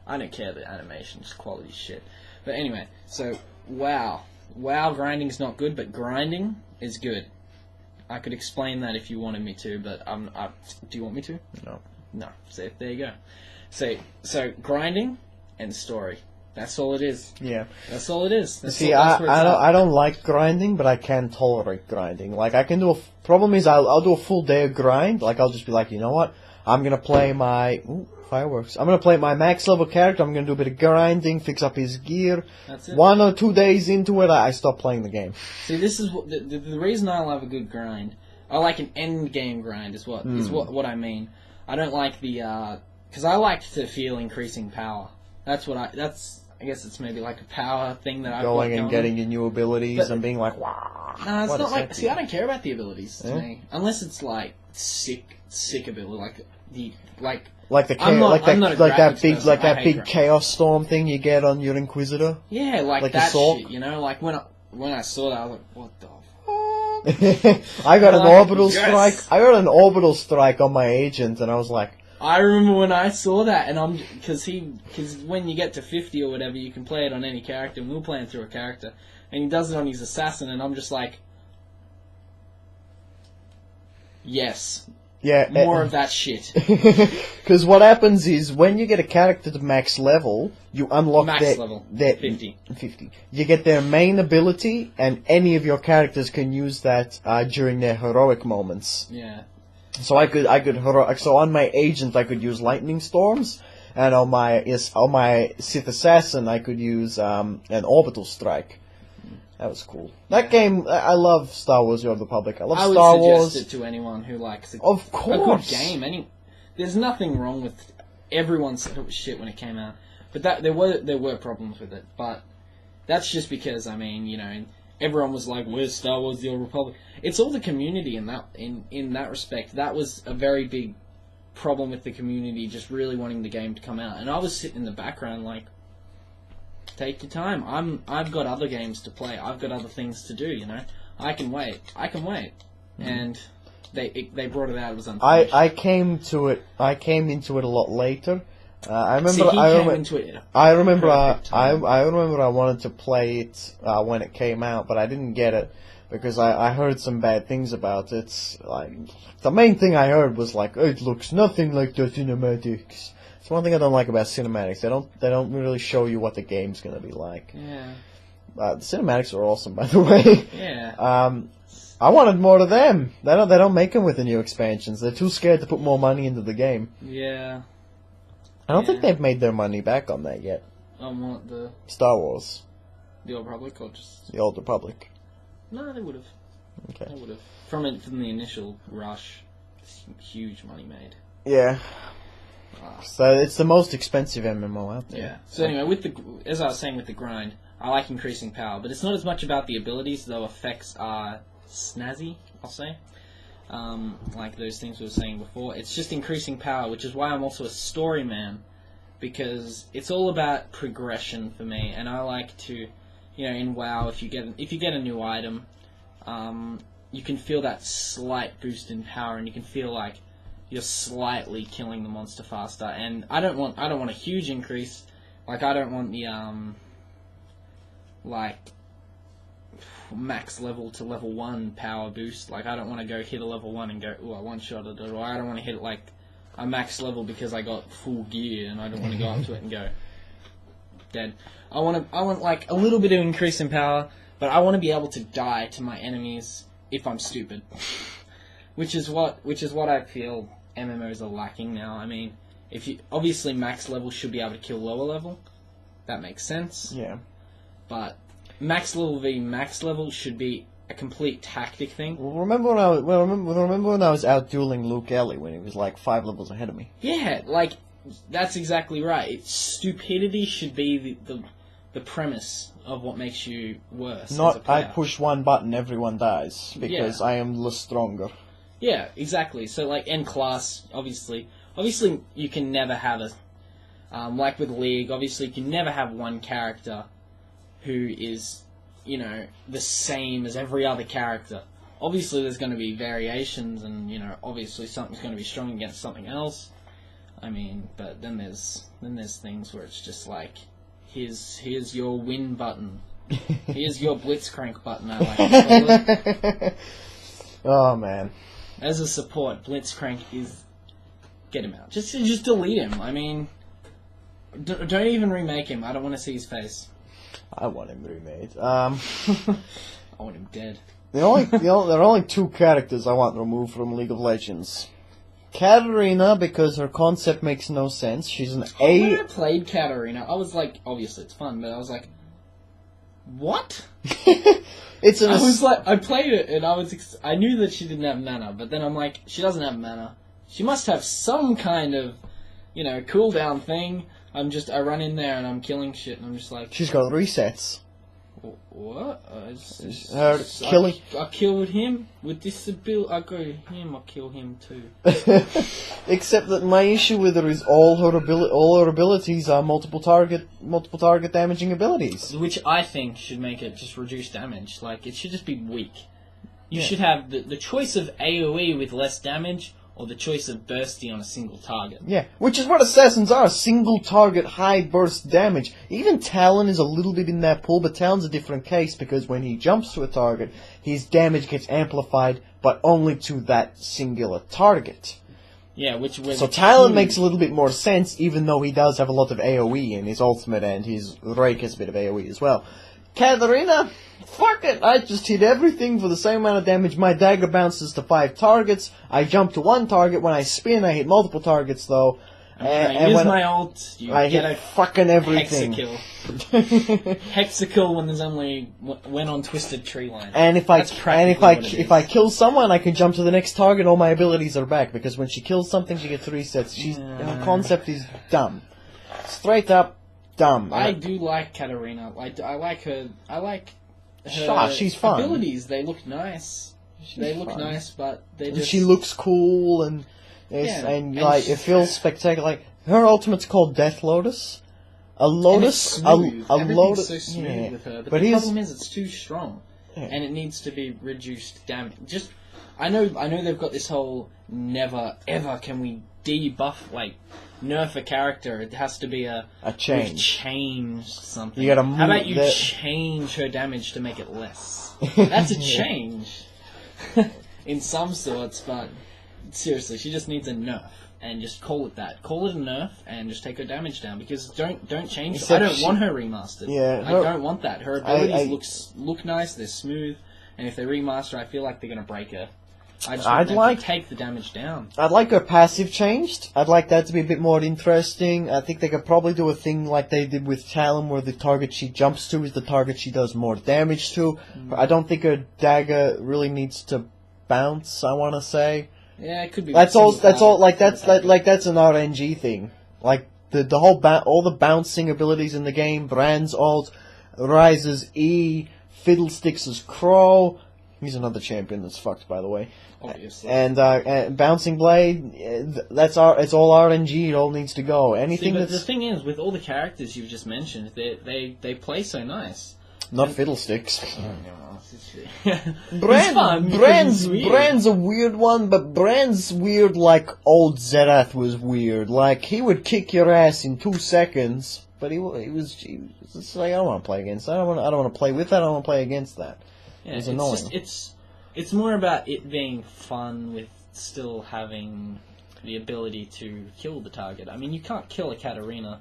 I don't care the animation, just quality shit. But anyway, so WoW. WoW grinding's not good, but grinding is good. I could explain that if you wanted me to, but do you want me to? No. No. So there you go. So grinding and story. That's all it is. Yeah. That's all it is. See, I don't like grinding, but I can tolerate grinding. Like, I can do problem is I'll do a full day of grind. Like, I'll just be like, you know what? I'm gonna play my fireworks. I'm gonna play my max level character. I'm gonna do a bit of grinding, fix up his gear. That's it. 1 or 2 days into it, I stop playing the game. See, this is what the reason I love a good grind. I like an end game grind. Is what I mean. I don't like the because I like to feel increasing power. I guess it's maybe like a power thing that I've Going got and getting your new abilities and being like, wow. No, it's not like. See, I don't care about the abilities to me, unless it's like sick ability, like that big chaos storm thing you get on your Inquisitor. Yeah, like that shit. You know, like when I saw that, I was like, what the fuck? I got an orbital strike. I got an orbital strike on my agent, and I was like. I remember when I saw that, and because when you get to 50 or whatever, you can play it on any character, and we were playing through a character, and he does it on his assassin, and I'm just like, yes, yeah, more of that shit. Because what happens is when you get a character to max level, you unlock max level 50. You get their main ability, and any of your characters can use that during their heroic moments. Yeah. So so on my agent I could use lightning storms, and on my Sith assassin I could use an orbital strike. That was cool. That game, I love Star Wars: The Old Republic. I love Star Wars. I would suggest it to anyone who likes a good game. There's nothing wrong with everyone said it was shit when it came out, but there were problems with it. But that's just because everyone was like, "Where's Star Wars: The Old Republic?" It's all the community in that respect. That was a very big problem with the community, just really wanting the game to come out. And I was sitting in the background like, Take your time. I've got other games to play. I've got other things to do. You know, I can wait. And they brought it out. It was unfinished. I came into it a lot later. I remember. See, he came into it. I remember. I remember. I wanted to play it when it came out, but I didn't get it because I heard some bad things about it. Like the main thing I heard was like it looks nothing like the cinematics. It's one thing I don't like about cinematics. They don't really show you what the game's gonna be like. Yeah. The cinematics are awesome, by the way. Yeah. I wanted more of them. They don't make them with the new expansions. They're too scared to put more money into the game. Yeah. I don't think they've made their money back on that yet. On what, the Star Wars. The Old Republic or just The Old Republic. No, they would have. Okay. They would have. From the initial rush, huge money made. Yeah. So it's the most expensive MMO out there. Yeah. So anyway, as I was saying with the grind, I like increasing power, but it's not as much about the abilities, though effects are snazzy, I'll say. Like those things we were saying before. It's just increasing power, which is why I'm also a story man, because it's all about progression for me, and I like to, you know, in WoW, if you get a new item, you can feel that slight boost in power, and you can feel like you're slightly killing the monster faster. And I don't want a huge increase. Like I don't want the like max level to level 1 power boost. Like I don't want to go hit a level 1 and go, ooh, I one-shot it, or I don't want to hit like a max level because I got full gear and I don't want to go up to it and go dead. I want like a little bit of increase in power, but I want to be able to die to my enemies if I'm stupid. which is what I feel MMOs are lacking now. I mean, obviously max level should be able to kill lower level. That makes sense. Yeah. But max level v max level should be a complete tactic thing. Well, remember when I was out dueling Luke Ellie when he was like 5 levels ahead of me? Yeah, like that's exactly right. Stupidity should be the premise of what makes you worse. Not as a player. I push one button, everyone dies because I am the stronger. Yeah, exactly. So like end class, obviously you can never have like with League. Obviously, you can never have one character who is, you know, the same as every other character. Obviously, there's going to be variations, and you know, obviously something's going to be strong against something else. I mean, but then there's things where it's just like, here's your win button, here's your blitzcrank button. I like to call it. Oh man! As a support, blitzcrank is get him out. Just delete him. I mean, don't even remake him. I don't want to see his face. I want him remade. I want him dead. There are only 2 characters I want removed from League of Legends. Katarina, because her concept makes no sense. She's an When I played Katarina, I was like, obviously it's fun, but I was like, what? I played it and I knew that she didn't have mana, but then I'm like, she doesn't have mana. She must have some kind of, you know, cooldown thing. I run in there and I'm killing shit, and I'm just like... She's got resets. What? I killed him with this ability. I go him, I'll kill him too. Except that my issue with her is all her abilities are multiple target damaging abilities. Which I think should make it just reduce damage. Like, it should just be weak. You should have the choice of AoE with less damage, or the choice of bursty on a single target. Yeah, which is what assassins are, single target, high burst damage. Even Talon is a little bit in that pool, but Talon's a different case, because when he jumps to a target, his damage gets amplified, but only to that singular target. Yeah, so Talon makes a little bit more sense, even though he does have a lot of AoE in his ultimate, and his Rake has a bit of AoE as well. Katarina, fuck it, I just hit everything for the same amount of damage. My dagger bounces to 5 targets. I jump to 1 target. When I spin, I hit multiple targets, though. And when my ult, I hit fucking everything. Hexakill. Hexakill when there's only when on twisted tree line. And if I kill someone, I can jump to the next target. All my abilities are back, because when she kills something, she gets resets. Her concept is dumb, straight up dumb. I do like Katarina. I like her. She's fun. Abilities, they look nice. They look nice, but they just... She looks cool, and it feels spectacular. Like, her ultimate's called Death Lotus, A Lotus, smooth. a Everything's Lotus, so smooth with her. But But the he's- problem is it's too strong, Yeah. and it needs to be reduced damage. Just, I know they've got this whole never ever can we debuff, like, nerf a character. It has to be a change. We've changed something. You gotta How move about you the- change her damage to make it less? That's a change in some sorts, but seriously, she just needs a nerf. And just call it that. Call it a nerf, and just take her damage down. Because don't change. Except I don't want her remastered. Yeah, I don't want that. Her abilities I- look nice. They're smooth, and if they remaster, I feel like they're gonna break her. I just I'd want them like- to take the damage down. I'd like her passive changed. I'd like that to be a bit more interesting. I think they could probably do a thing like they did with Talon, where the target she jumps to is the target she does more damage to. I don't think her dagger really needs to bounce, I want to say. Yeah, it could be. That's all. single That's all. target, Like that's single target. that's an RNG thing. Like the whole all the bouncing abilities in the game. Brand's ult, Rise's E, Fiddlesticks' Crow. He's another champion that's fucked, by the way. Obviously. And Bouncing Blade. It's all RNG. It all needs to go. See, Anything but that's the thing is, with all the characters you've just mentioned, they play so nice. not Fiddlesticks. Brand's Brand's a weird one, but Brand's weird like old Zerath was weird. Like, he would kick your ass in 2 seconds, but he was just like, I don't want to play against that. I don't want to play with that. I don't want to play against that. Yeah, It's annoying. It's more about it being fun with still having the ability to kill the target. I mean, you can't kill a Katarina.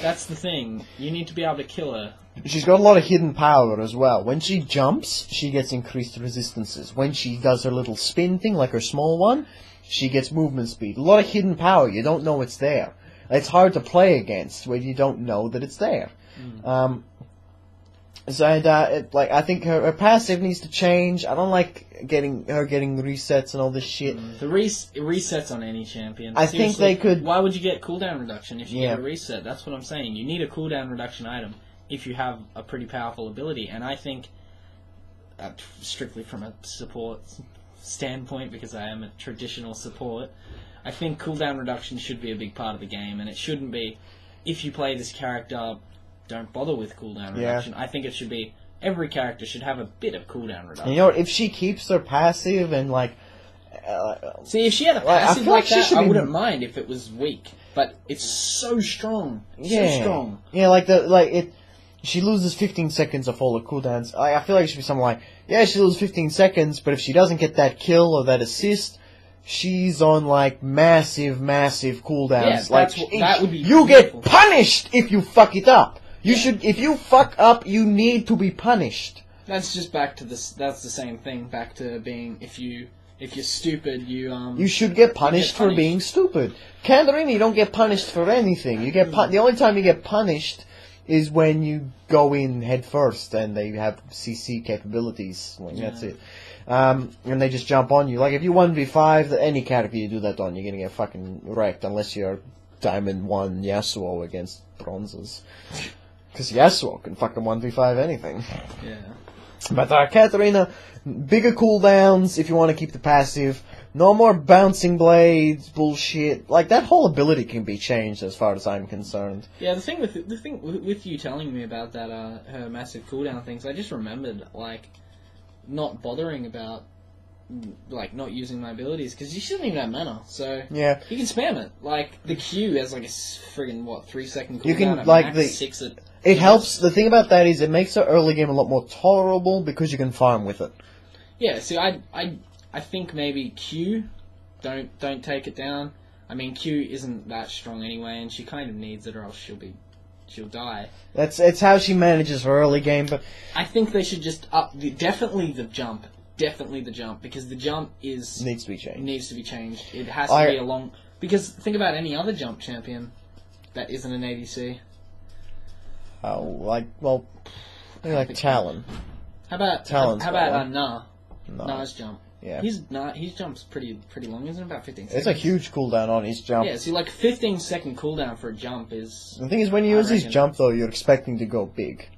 That's the thing. You need to be able to kill her. She's got a lot of hidden power as well. When she jumps, she gets increased resistances. When she does her little spin thing, like her small one, she gets movement speed. A lot of hidden power. You don't know it's there. It's hard to play against when you don't know that it's there. I think her passive needs to change. I don't like getting resets and all this shit. The resets on any champion. I think they could- Why would you get cooldown reduction if you Yeah. get a reset? That's what I'm saying. You need a cooldown reduction item if you have a pretty powerful ability. And I think, strictly from a support standpoint, because I am a traditional support, I think cooldown reduction should be a big part of the game. And it shouldn't be, if you play this character, don't bother with cooldown reduction. I think it should be, every character should have a bit of cooldown reduction. And you know what? If she keeps her passive and like, See, if she had a I passive feel like like she that, should I be- wouldn't mind if it was weak. But it's so strong. yeah, So strong. yeah, she loses 15 seconds of all her cooldowns. I feel like it should be something like, yeah, she loses 15 seconds, but if she doesn't get that kill or that assist, she's on like massive cooldowns. Yeah, that would be you beautiful. get punished if you fuck it up. If you fuck up, you need to be punished. That's just back to this. That's the same thing. Back to being, if you're stupid, You should get punished for punished. being stupid. Katarina, you don't get punished for anything. You get the only time you get punished is when you go in head first and they have CC capabilities. Like, that's it. And they just jump on you. Like, if you 1v5, any character you do that on, you're gonna get fucking wrecked unless you're Diamond 1 Yasuo against bronzes. Because Yasuo can fucking 1v5 anything. Yeah. But Katarina, bigger cooldowns if you want to keep the passive. No more bouncing blades, bullshit. Like, that whole ability can be changed as far as I'm concerned. Yeah, the thing with you telling me about that her massive cooldown things, I just remembered like not bothering about like not using my abilities because she doesn't even have mana, so Yeah. you can spam it. Like the Q has like a friggin' 3-second cooldown. You can, at like, max, the- 6 at It helps. The thing about that is it makes the early game a lot more tolerable because you can farm with it. Yeah, see, I think maybe Q, don't take it down. I mean, Q isn't that strong anyway, and she kind of needs it, or else she'll die. It's how she manages her early game, but I think they should just up definitely the jump, because the jump needs to be changed. needs to be changed. It has to be a long, because think about any other jump champion that isn't an ADC. Like Talon. How about Talon's got one. Na's jump? Yeah. His jump's pretty long, isn't it? About 15 seconds. It's a huge cooldown on his jump. Yeah, see, like 15-second cooldown for a jump is. The thing is, when you use his jump, though, you're expecting to go big.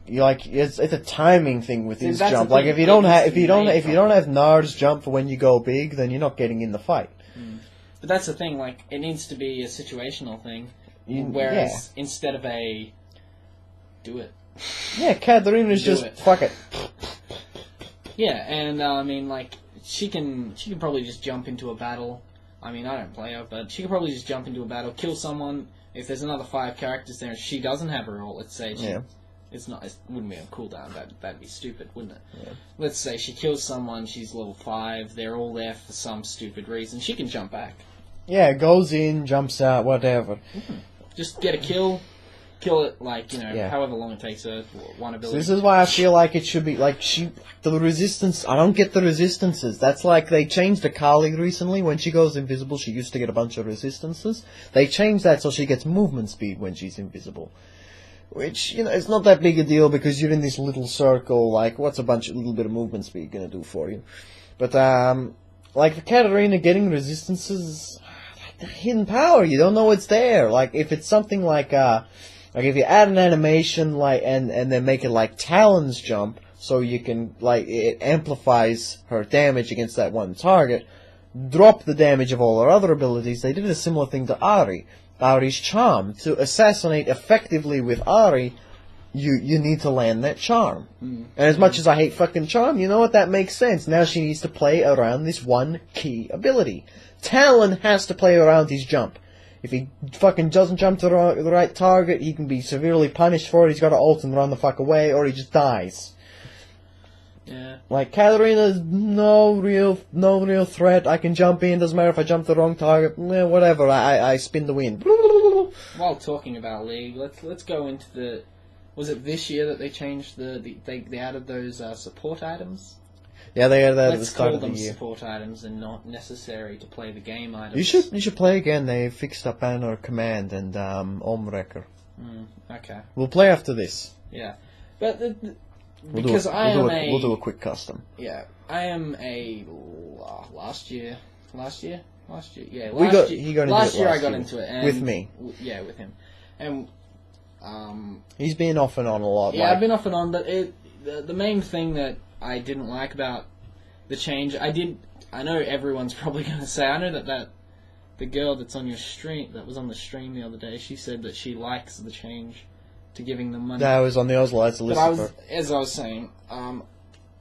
It's a timing thing with his that's the jump. Like, thing. if you don't have It's made if you don't have Nard's jump for when you go big, then you're not getting in the fight. But that's the thing. Like, it needs to be a situational thing. Whereas instead of a do it. Yeah, Katarina's just it. fuck it. Yeah, and I mean, like, she can probably just jump into a battle. I mean, I don't play her, but she can probably just jump into a battle, kill someone. If there's another 5 characters there and she doesn't have her ult, let's say it wouldn't be on cooldown. That'd be stupid, wouldn't it? Yeah. Let's say she kills someone, she's level 5, they're all there for some stupid reason. She can jump back. Yeah, goes in, jumps out, whatever. Just get a kill it, like, however long it takes her, one ability. So this is why I feel like it should be, like, the resistance, I don't get the resistances. That's like, they changed the Kali recently. When she goes invisible, she used to get a bunch of resistances. They changed that so she gets movement speed when she's invisible. Which, it's not that big a deal because you're in this little circle, like, what's a little bit of movement speed gonna do for you? But, like, the Katarina getting resistances, like, the hidden power, you don't know it's there. Like, if it's something like if you add an animation, like, and then make it like Talon's jump, so you can, like, it amplifies her damage against that one target, drop the damage of all her other abilities. They did a similar thing to Ahri. Ahri's charm. To assassinate effectively with Ahri, you need to land that charm. And as much as I hate fucking charm, you know what? That makes sense. Now she needs to play around this one key ability. Talon has to play around his jump. If he fucking doesn't jump to the right target, he can be severely punished for it. He's got to ult and run the fuck away, or he just dies. Yeah. Like, Katarina's no real threat. I can jump in, doesn't matter if I jump to the wrong target. Whatever, I spin the wind. While talking about League, let's go into the... Was it this year that they changed they added those support items? Yeah, they added that at the Let's start call of the them year. support items and not necessary to play the game items. You should play again. They fixed up Banner Command and Omwrecker. Okay. We'll play after this. Yeah. But We'll do a quick custom. Yeah, I am a last year. Yeah, last year. Last year I got into it and with me. Yeah, with him, and he's been off and on a lot. Yeah, I've been off and on, but the main thing that I didn't like about the change, I know everyone's probably going to say, I know that the girl that's on your stream, that was on the stream the other day, she said that she likes the change to giving them money. That was on the Oslo, that's Elizabeth. But as I was saying,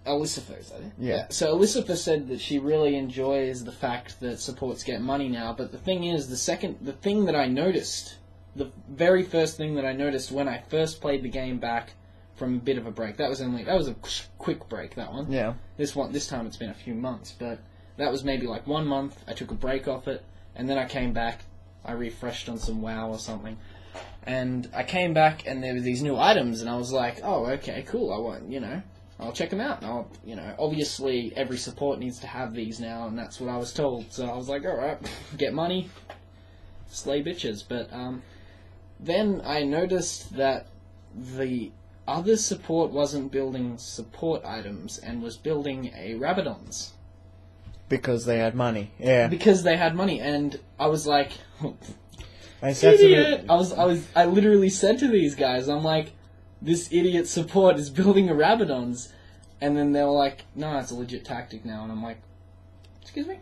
Elizabeth, is that it? Yeah. So Elizabeth said that she really enjoys the fact that supports get money now, but the thing is, the thing that I noticed, the very first thing that I noticed when I first played the game back from a bit of a break, that was a quick break, that one. Yeah. This time it's been a few months, but that was maybe like 1 month, I took a break off it, and then I came back, I refreshed on some WoW or something. And I came back, and there were these new items, and I was like, "Oh, okay, cool. I'll check them out." And obviously, every support needs to have these now, and that's what I was told. So I was like, "All right, get money, slay bitches." But then I noticed that the other support wasn't building support items and was building a Rabadons. Because they had money. Yeah. Because they had money, and I was like. Idiot! I literally said to these guys, I'm like, this idiot support is building a Rabadons, and then they were like, no, it's a legit tactic now, and I'm like, excuse me?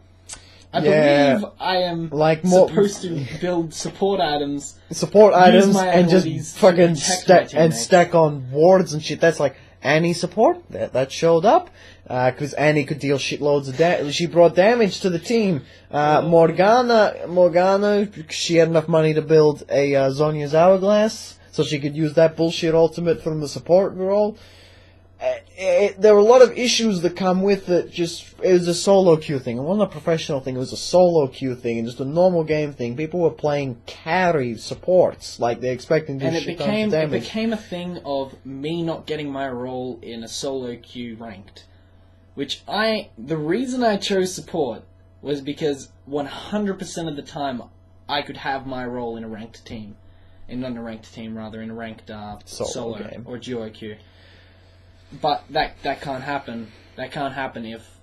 I believe I am supposed to build support items. And just fucking stack on wards and shit. That's like Annie support that showed up. Because Annie could deal shitloads of damage. She brought damage to the team. Morgana, she had enough money to build a Zhonya's Hourglass, so she could use that bullshit ultimate from the support role. There were a lot of issues that come with it. It was a solo queue thing. It wasn't a professional thing. It was a solo queue thing, and just a normal game thing. People were playing carry supports, like they're expecting to do shit tons of damage. It became a thing of me not getting my role in a solo queue ranked. The reason I chose support was because 100% of the time I could have my role in a ranked team. In a ranked solo game. Or duo queue. But that can't happen. That can't happen if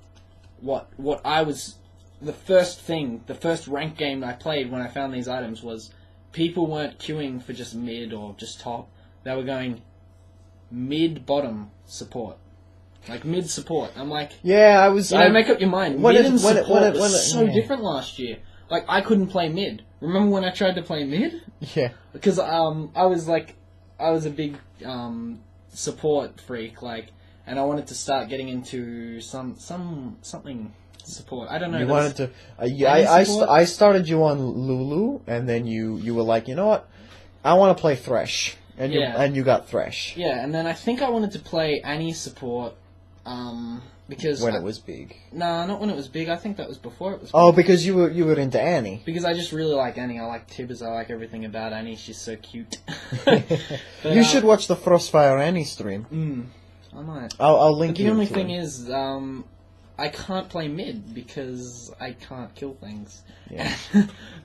what I was... The first ranked game I played when I found these items was people weren't queuing for just mid or just top. They were going mid-bottom support. Like mid-support. I'm like... Yeah, I was... make up your mind. Mid and support was so different last year. Like, I couldn't play mid. Remember when I tried to play mid? Yeah. Because I was a big support freak, like, and I wanted to start getting into something support. I don't know. You wanted to. support? I started you on Lulu, and then you were like, you know what? I want to play Thresh, and you got Thresh. Yeah, and then I think I wanted to play Annie support, because When it was big. Nah, not when it was big. I think that was before it was big. Oh, because you were into Annie. Because I just really like Annie. I like Tibbers. I like everything about Annie. She's so cute. But, You should watch the Frostfire Annie stream. I might. I'll link But you. the only to thing it. is, I can't play mid because I can't kill things. Yeah.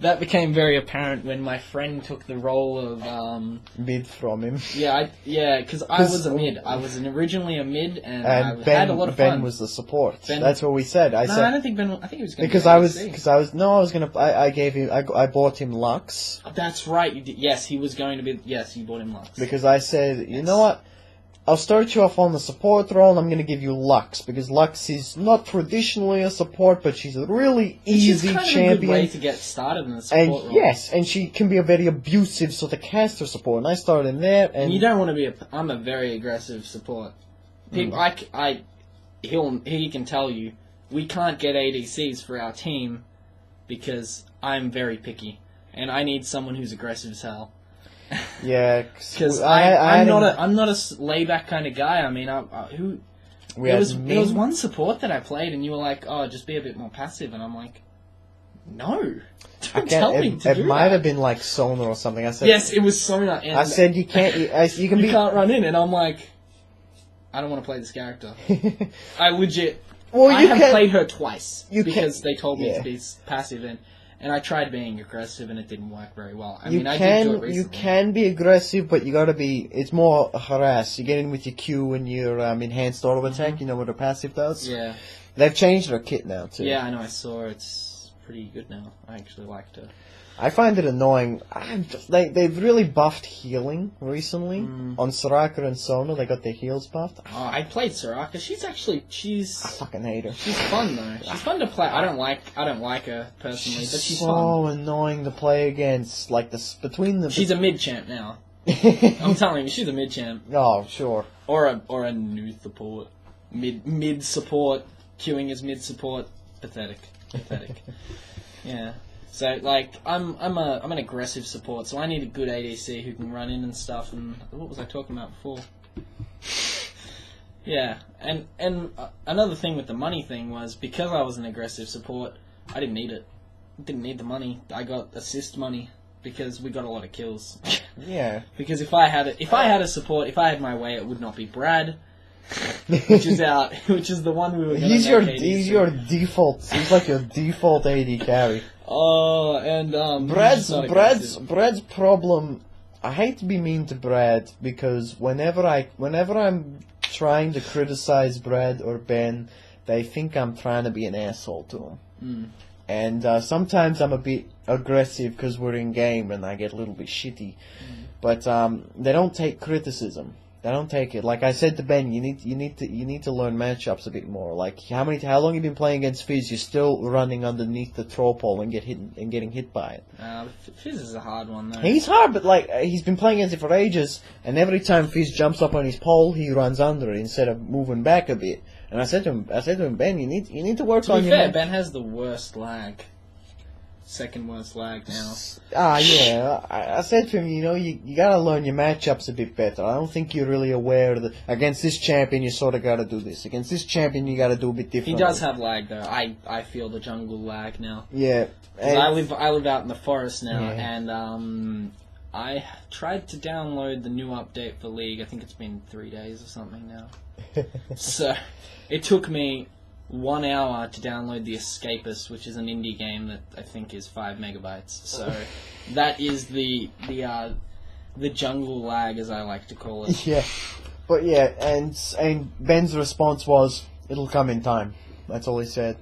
That became very apparent when my friend took the role of Mid from him. because I was a mid. I was originally a mid, and I Ben, had a lot of fun. Ben was the support. Ben- That's what we said. I No, said I don't think Ben. I think he was going because I was gonna. I gave him. I bought him Lux That's right. You did. Yes, he was going to be. Yes, you bought him Lux. because I said, you know what? I'll start you off on the support role, and I'm going to give you Lux, because Lux is not traditionally a support, but she's a really easy She's kind champion. of a good way to get started in the support And role. yes, and she can be a very abusive sort of caster support, and I started in there, and You don't want to be I'm a very aggressive support. People, he can tell you, we can't get ADCs for our team because I'm very picky, and I need someone who's aggressive as hell. yeah, Because I'm not a layback kind of guy. I mean, there was one support that I played, and you were like, "Oh, just be a bit more passive," and I'm like, "No, don't tell me to it do might that." have been like Sona or something. I said, Yes, it was Sona. And I said you can't. You can you be. can't run in, and I'm like, I don't want to play this character. I legit. Well, I you have can- played her twice you because can- they told me yeah. to be passive, and I tried being aggressive, and it didn't work very well. I You mean, I did do it recently. you can be aggressive, but you gotta be. It's more harass. You get in with your Q and your enhanced auto attack. You know what a passive does. Yeah, They've changed their kit now too. yeah, I know. I saw it's pretty good now. I actually liked it. I find it annoying. They've really buffed healing recently on Soraka and Sona. They got their heals buffed. Oh, I played Soraka. She's I fucking hate her. she's fun though. She's fun to play. I don't like her personally, but she's so fun. annoying to play against. Like between the. She's a mid champ now. I'm telling you, she's a mid champ. Oh sure. Or a new support. Mid support. Queuing as mid support. Pathetic. Yeah. So like I'm an aggressive support, so I need a good ADC who can run in and stuff. And what was I talking about before? Yeah, and another thing with the money thing was because I was an aggressive support, I didn't need it. Didn't need the money. I got assist money because we got a lot of kills. Yeah. Because if I had a support, if I had my way, it would not be Brad, which is the one we were. He's your default. He's like your default AD carry. Oh, and Brad's problem. I hate to be mean to Brad because whenever I'm trying to criticize Brad or Ben, they think I'm trying to be an asshole to him. And sometimes I'm a bit aggressive because we're in game and I get a little bit shitty. But they don't take criticism. They don't take it. Like I said to Ben, you need to learn matchups a bit more. Like how long you been playing against Fizz? You're still running underneath the throw pole and getting hit by it. Fizz is a hard one though. He's hard, but like he's been playing against it for ages, and every time Fizz jumps up on his pole, he runs under it instead of moving back a bit. And I said to him, Ben, you need to work on To be your. fair, Ben has the worst lag. Second worst lag now. Yeah. I said to him, you gotta learn your matchups a bit better. I don't think you're really aware that against this champion you sort of gotta do this. Against this champion you gotta do a bit different. He does have lag though. I feel the jungle lag now. Yeah. 'Cause I live out in the forest now, Yeah. and I tried to download the new update for League. I think it's been 3 days or something now. So it took me 1 hour to download The Escapist, which is an indie game that I think is 5 megabytes. So that is the jungle lag, as I like to call it. Yeah, but yeah, and Ben's response was, "It'll come in time." That's all he said.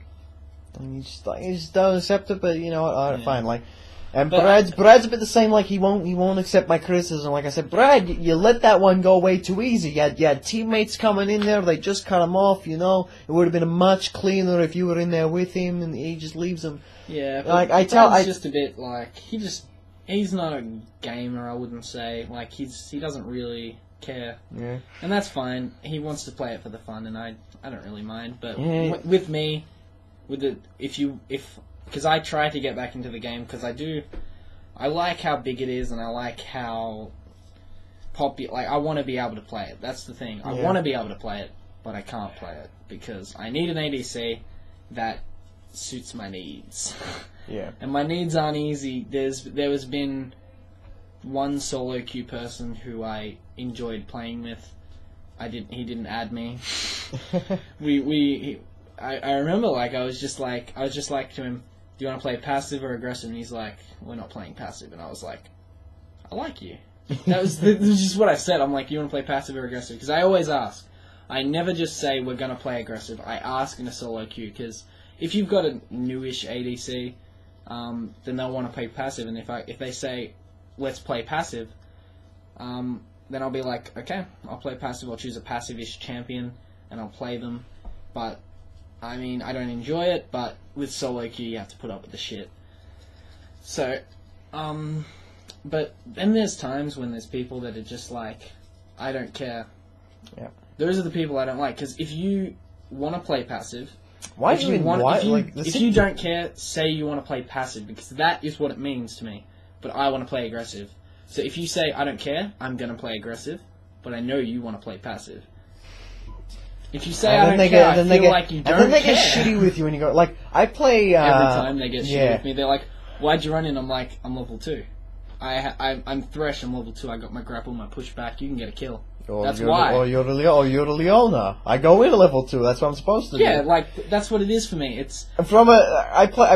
And you just don't accept it, but you know what? Alright, fine. Like, And Brad's a bit the same. Like he won't accept my criticism. Like I said, Brad, you let that one go way too easy. You had teammates coming in there. They just cut him off. You know, it would have been much cleaner if you were in there with him, and he just leaves them. Yeah, but like Brad's just a bit like he's not a gamer. I wouldn't say like he doesn't really care. Yeah, and that's fine. He wants to play it for the fun, and I don't really mind. But yeah. with me, because I try to get back into the game because I like how big it is and I like how popular. Like I want to be able to play it. That's the thing. I want to be able to play it, but I can't play it because I need an ADC that suits my needs. Yeah. And my needs aren't easy. There has been one solo queue person who I enjoyed playing with. He didn't add me. I remember like I was just like to him, do you want to play passive or aggressive? And he's like, we're not playing passive. And I was like, I like you. That was just what I said. I'm like, you want to play passive or aggressive? Because I always ask. I never just say we're going to play aggressive. I ask in a solo queue because if you've got a newish ADC, then they'll want to play passive. And if they say let's play passive, then I'll be like, okay, I'll play passive. I'll choose a passive-ish champion and I'll play them. But I mean, I don't enjoy it, but with solo queue, you have to put up with the shit. So, but then there's times when there's people that are just like, I don't care. Yeah. Those are the people I don't like, because if you want to play passive, if you don't care, say you want to play passive, because that is what it means to me. But I want to play aggressive. So if you say, I don't care, I'm going to play aggressive, but I know you want to play passive. If you say I don't care, I feel like you don't care. And then they get shitty with you when you go, like, I play... Every time they get shitty with me, they're like, why'd you run in? I'm like, I'm level 2. I'm Thresh, I'm level 2, I got my grapple, my pushback, you can get a kill. That's why. Or you're a Leona. I go in a level 2, that's what I'm supposed to do. Yeah, like, that's what it is for me. It's... I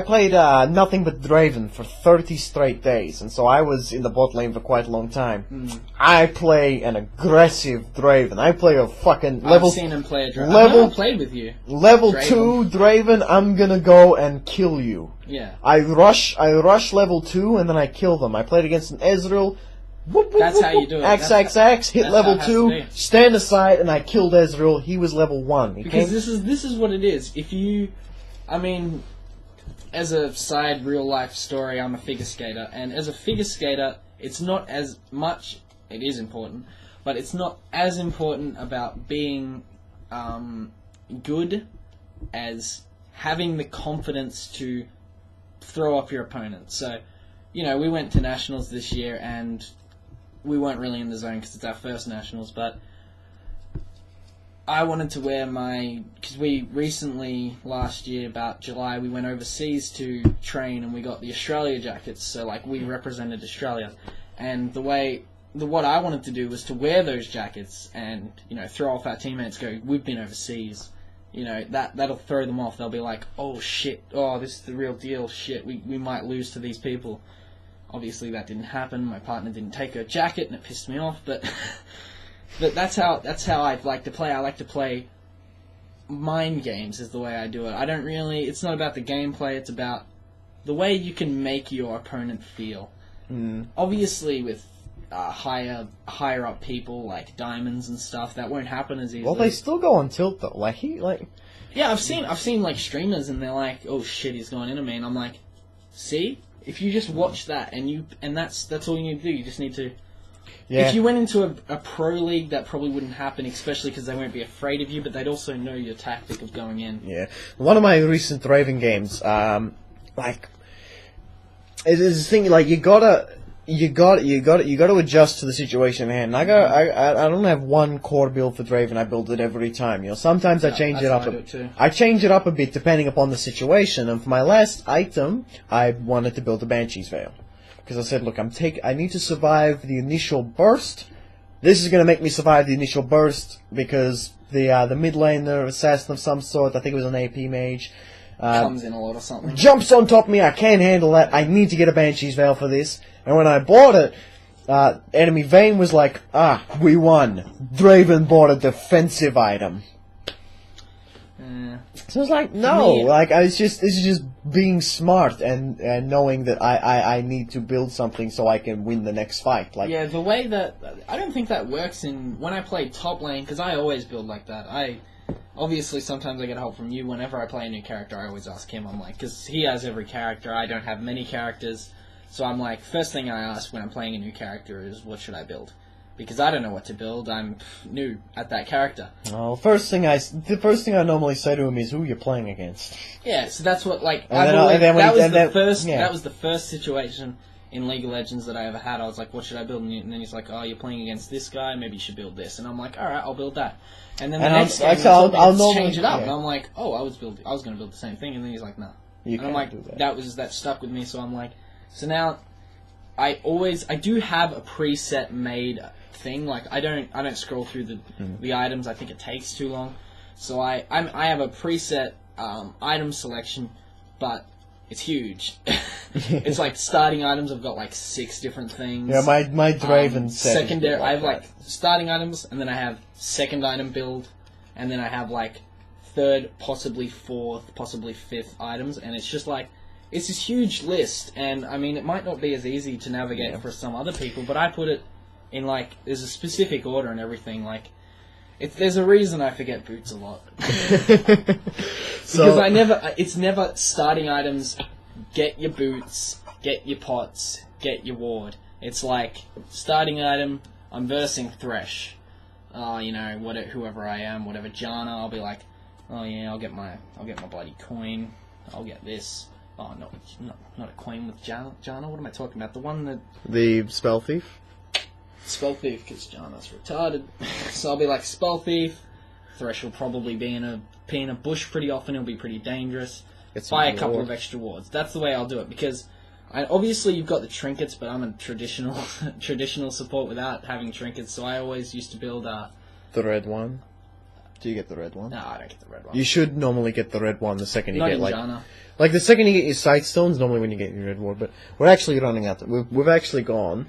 played nothing but Draven for 30 straight days, and so I was in the bot lane for quite a long time. I play an aggressive Draven. I play a fucking level... I've seen him play a Draven. I've never played with you. Level 2 Draven, I'm gonna go and kill you. Yeah. I rush level 2, and then I kill them. I played against an Ezreal... That's how you do it. Axe, hit level 2, stand aside, and I killed Ezreal. He was level 1. Because this is what it is. If you, I mean, as a side real life story, I'm a figure skater, and as a figure skater, it's not as much. It is important, but it's not as important about being good as having the confidence to throw off your opponent. So, you know, we went to nationals this year, and we weren't really in the zone because it's our first nationals, but I wanted to wear because we recently, last year, about July, we went overseas to train and we got the Australia jackets, so like we represented Australia. And what I wanted to do was to wear those jackets and, you know, throw off our teammates, go, we've been overseas. You know, that'll throw them off. They'll be like, oh shit, oh, this is the real deal, shit, we might lose to these people. Obviously that didn't happen. My partner didn't take her jacket, and it pissed me off. But that's how I like to play. I like to play mind games. Is the way I do it. I don't really. It's not about the gameplay. It's about the way you can make your opponent feel. Obviously, with higher up people like diamonds and stuff, that won't happen as easily. Well, they still go on tilt though. Yeah, I've seen like streamers, and they're like, oh shit, he's going into me, and I'm like, see. If you just watch that and that's all you need to do. You just need to. Yeah. If you went into a pro league, that probably wouldn't happen, especially because they won't be afraid of you, but they'd also know your tactic of going in. Yeah. One of my recent Raven games, like, is this thing like you gotta adjust to the situation at hand. I don't have one core build for Draven. I build it every time. You know, sometimes I change it up. I change it up a bit depending upon the situation. And for my last item, I wanted to build a Banshee's Veil because I said, look, I need to survive the initial burst. This is going to make me survive the initial burst because the mid laner, assassin of some sort, I think it was an AP mage, comes in a lot or something. Jumps on top of me. I can't handle that. I need to get a Banshee's Veil for this. And when I bought it, enemy Vayne was like, we won. Draven bought a defensive item. So it's like, no, like it's just being smart and knowing that I need to build something so I can win the next fight. Like, yeah, the way that I don't think that works in when I play top lane, because I always build like that. Obviously sometimes I get help from you. Whenever I play a new character, I always ask him. I'm like, because he has every character. I don't have many characters, so I'm like, first thing I ask when I'm playing a new character is, what should I build? Because I don't know what to build. I'm new at that character. Well, the first thing I normally say to him is who you're playing against. Yeah, so that's what, like, that was the first situation in League of Legends that I ever had. I was like, what should I build? And then he's like, oh, you're playing against this guy, maybe you should build this. And I'm like, alright, I'll build that. And then the next game, I'll change it up. Yeah. And I'm like, oh, I was going to build the same thing. And then he's like, no. And I'm like, that stuck with me. So I'm like, so now I do have a preset made thing. Like, I don't scroll through the items. I think it takes too long. So I have a preset item selection, but it's huge. It's like starting items. I've got like 6 different things. Yeah, my Draven secondary. I have like starting items, and then I have second item build, and then I have like third, possibly fourth, possibly fifth items, and it's just like, it's this huge list. And I mean, it might not be as easy to navigate for some other people, but I put it in like, there's a specific order and everything. Like, there's a reason I forget boots a lot. Because it's never starting items, get your boots, get your pots, get your ward. It's like, starting item, I'm versing Thresh. Whoever I am, whatever Janna, I'll be like, oh yeah, I'll get my bloody coin, I'll get this. Oh, not a coin with Janna, what am I talking about? The one that... The Spell Thief? Spell Thief, because Janna's retarded. So I'll be like, Spell Thief, Thresh will probably be in a bush pretty often, it'll be pretty dangerous. Buy a couple of extra wards. That's the way I'll do it, because obviously you've got the trinkets, but I'm a traditional support without having trinkets, so I always used to build the red one. Do you get the red one? No, I don't get the red one. You should normally get the red one the second you Not get in Janna. Like the second you get your sight stones, normally when you get your red ward. But we're actually running out. We've actually gone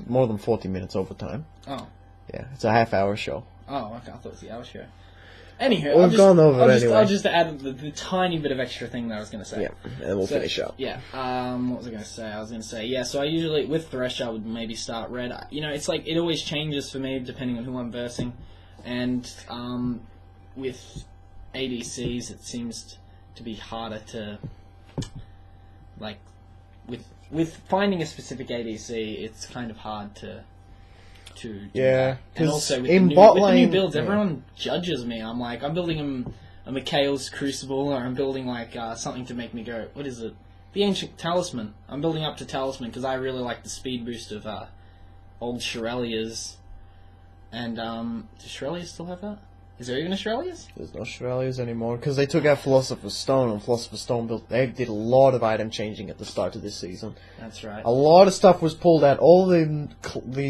more than 40 minutes over time. Oh. Yeah, it's a half-hour show. Oh, okay. I thought it was the hour show. Anywho, I'll just add the tiny bit of extra thing that I was going to say. Yeah, and we'll finish up. Yeah. What was I going to say? I was going to say, yeah, so I usually, with Thresh, I would maybe start red. You know, it's like, it always changes for me depending on who I'm versing. And with ADCs, it seems to be harder to, like, with finding a specific ADC, it's kind of hard to do that. And also with the new builds, everyone judges me. I'm like, I'm building a Mikhail's Crucible, or I'm building like something to make me go, what is it? The Ancient Talisman. I'm building up to Talisman because I really like the speed boost of old Shirelia's. And does Shirelia's still have that? Is there even a Shirelia's? There's no Shirelia's anymore because they took out Philosopher's Stone, and Philosopher's Stone they did a lot of item changing at the start of this season. That's right. A lot of stuff was pulled out. All the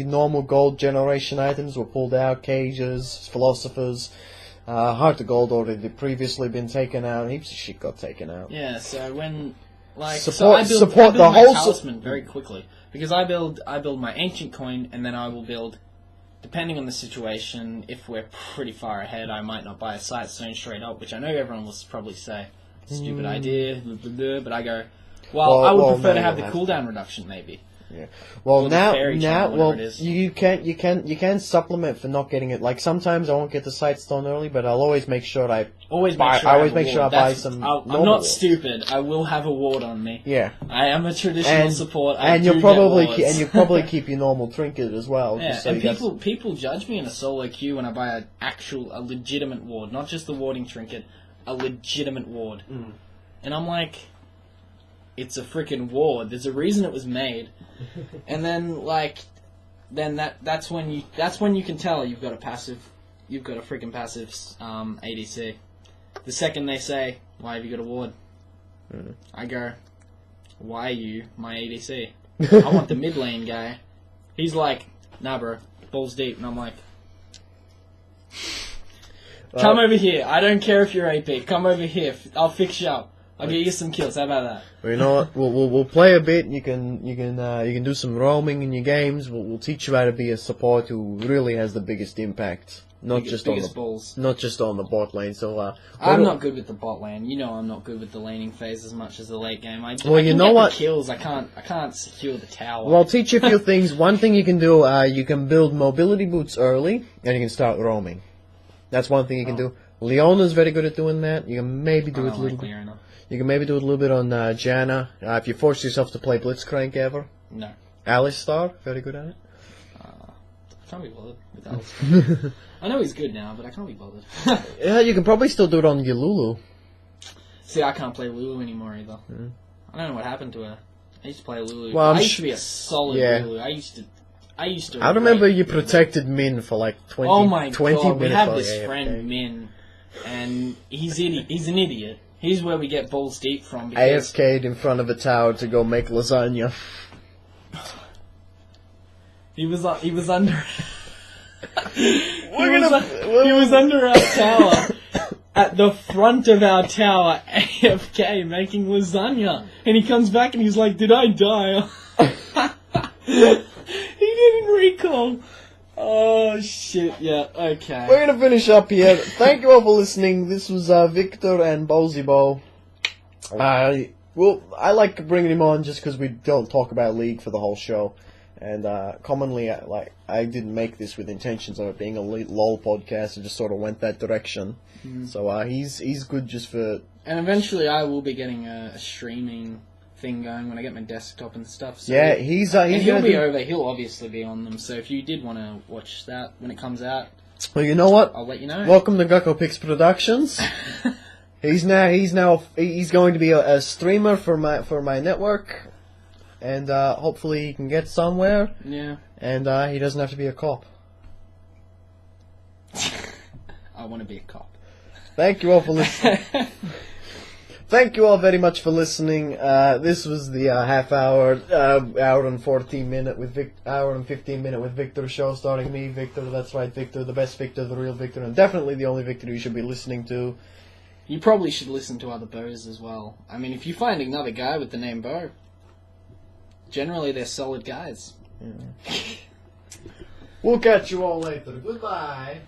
normal gold generation items were pulled out. Cages, Philosophers, Heart of Gold already previously been taken out. Heaps of shit got taken out. Yeah, so when I build my talisman very quickly because I build my ancient coin, and then I will build. Depending on the situation, if we're pretty far ahead, I might not buy a sight stone straight up, which I know everyone will probably say, stupid idea, blah, blah, blah, but I go, I would prefer to have the cooldown reduction, maybe. Yeah. Well, you can supplement for not getting it. Like sometimes I won't get the sight stone early, but I'll always make sure I buy some. I'm not stupid. I will have a ward on me. Yeah. I am a traditional support. You'll probably keep your normal trinket as well. Yeah. And people judge me in a solo queue when I buy a legitimate ward, not just the warding trinket, a legitimate ward. Mm. And I'm like, it's a freaking ward. There's a reason it was made. And then that's when you can tell you've got a freaking passive ADC. The second they say, why have you got a ward? Mm. I go, why are you my ADC? I want the mid lane guy. He's like, nah bro, balls deep. And I'm like, come over here. I don't care if you're AP. Come over here. I'll fix you up. I'll get you some kills. How about that? Well, you know what? We'll play a bit. You can do some roaming in your games. We'll teach you how to be a support who really has the biggest impact biggest balls. Not just on the bot lane. So I'm not good with the bot lane. You know, I'm not good with the laning phase as much as the late game. I you can know get what? The kills. I can't secure the tower. Well, I'll teach you a few things. One thing you can do, you can build mobility boots early, and you can start roaming. That's one thing you can do. Leona's very good at doing that. You can maybe do it a little bit. You can maybe do it a little bit on Janna. If you force yourself to play Blitzcrank ever. No. Alistar, very good at it. I can't be bothered with Alistar. I know he's good now, but I can't be bothered. Yeah, you can probably still do it on your Lulu. See, I can't play Lulu anymore either. I don't know what happened to her. I used to play Lulu. Well, I used to be a solid Lulu. I used to. I remember you protected Min for like 20, oh my 20 God, minutes. we have this friend Min, and he's an idiot. He's where we get balls deep from. Because AFK'd in front of a tower to go make lasagna. He was under. He was under our tower, at the front of our tower, AFK, making lasagna. And he comes back and he's like, "Did I die?" He didn't recall. Oh, shit, yeah, okay. We're gonna finish up here. Thank you all for listening. This was Victor and Beau. I like bringing him on just because we don't talk about League for the whole show. And commonly, I didn't make this with intentions of it being a LOL podcast. It just sort of went that direction. So he's good just for... And eventually I will be getting a streaming thing going when I get my desktop and stuff. So yeah, he'll be over. He'll obviously be on them. So if you did want to watch that when it comes out... Well, you know what? I'll let you know. Welcome to GuckoPicsproductions. He's going to be a streamer for my network. And hopefully he can get somewhere. Yeah. And he doesn't have to be a cop. I want to be a cop. Thank you all for listening. Thank you all very much for listening. This was the half hour, hour and 14 minute with hour and 15 minute with Victor show, starring me, Victor. That's right, Victor, the best Victor, the real Victor, and definitely the only Victor you should be listening to. You probably should listen to other Beaus as well. I mean, if you find another guy with the name Beau, generally they're solid guys. Yeah. We'll catch you all later. Goodbye.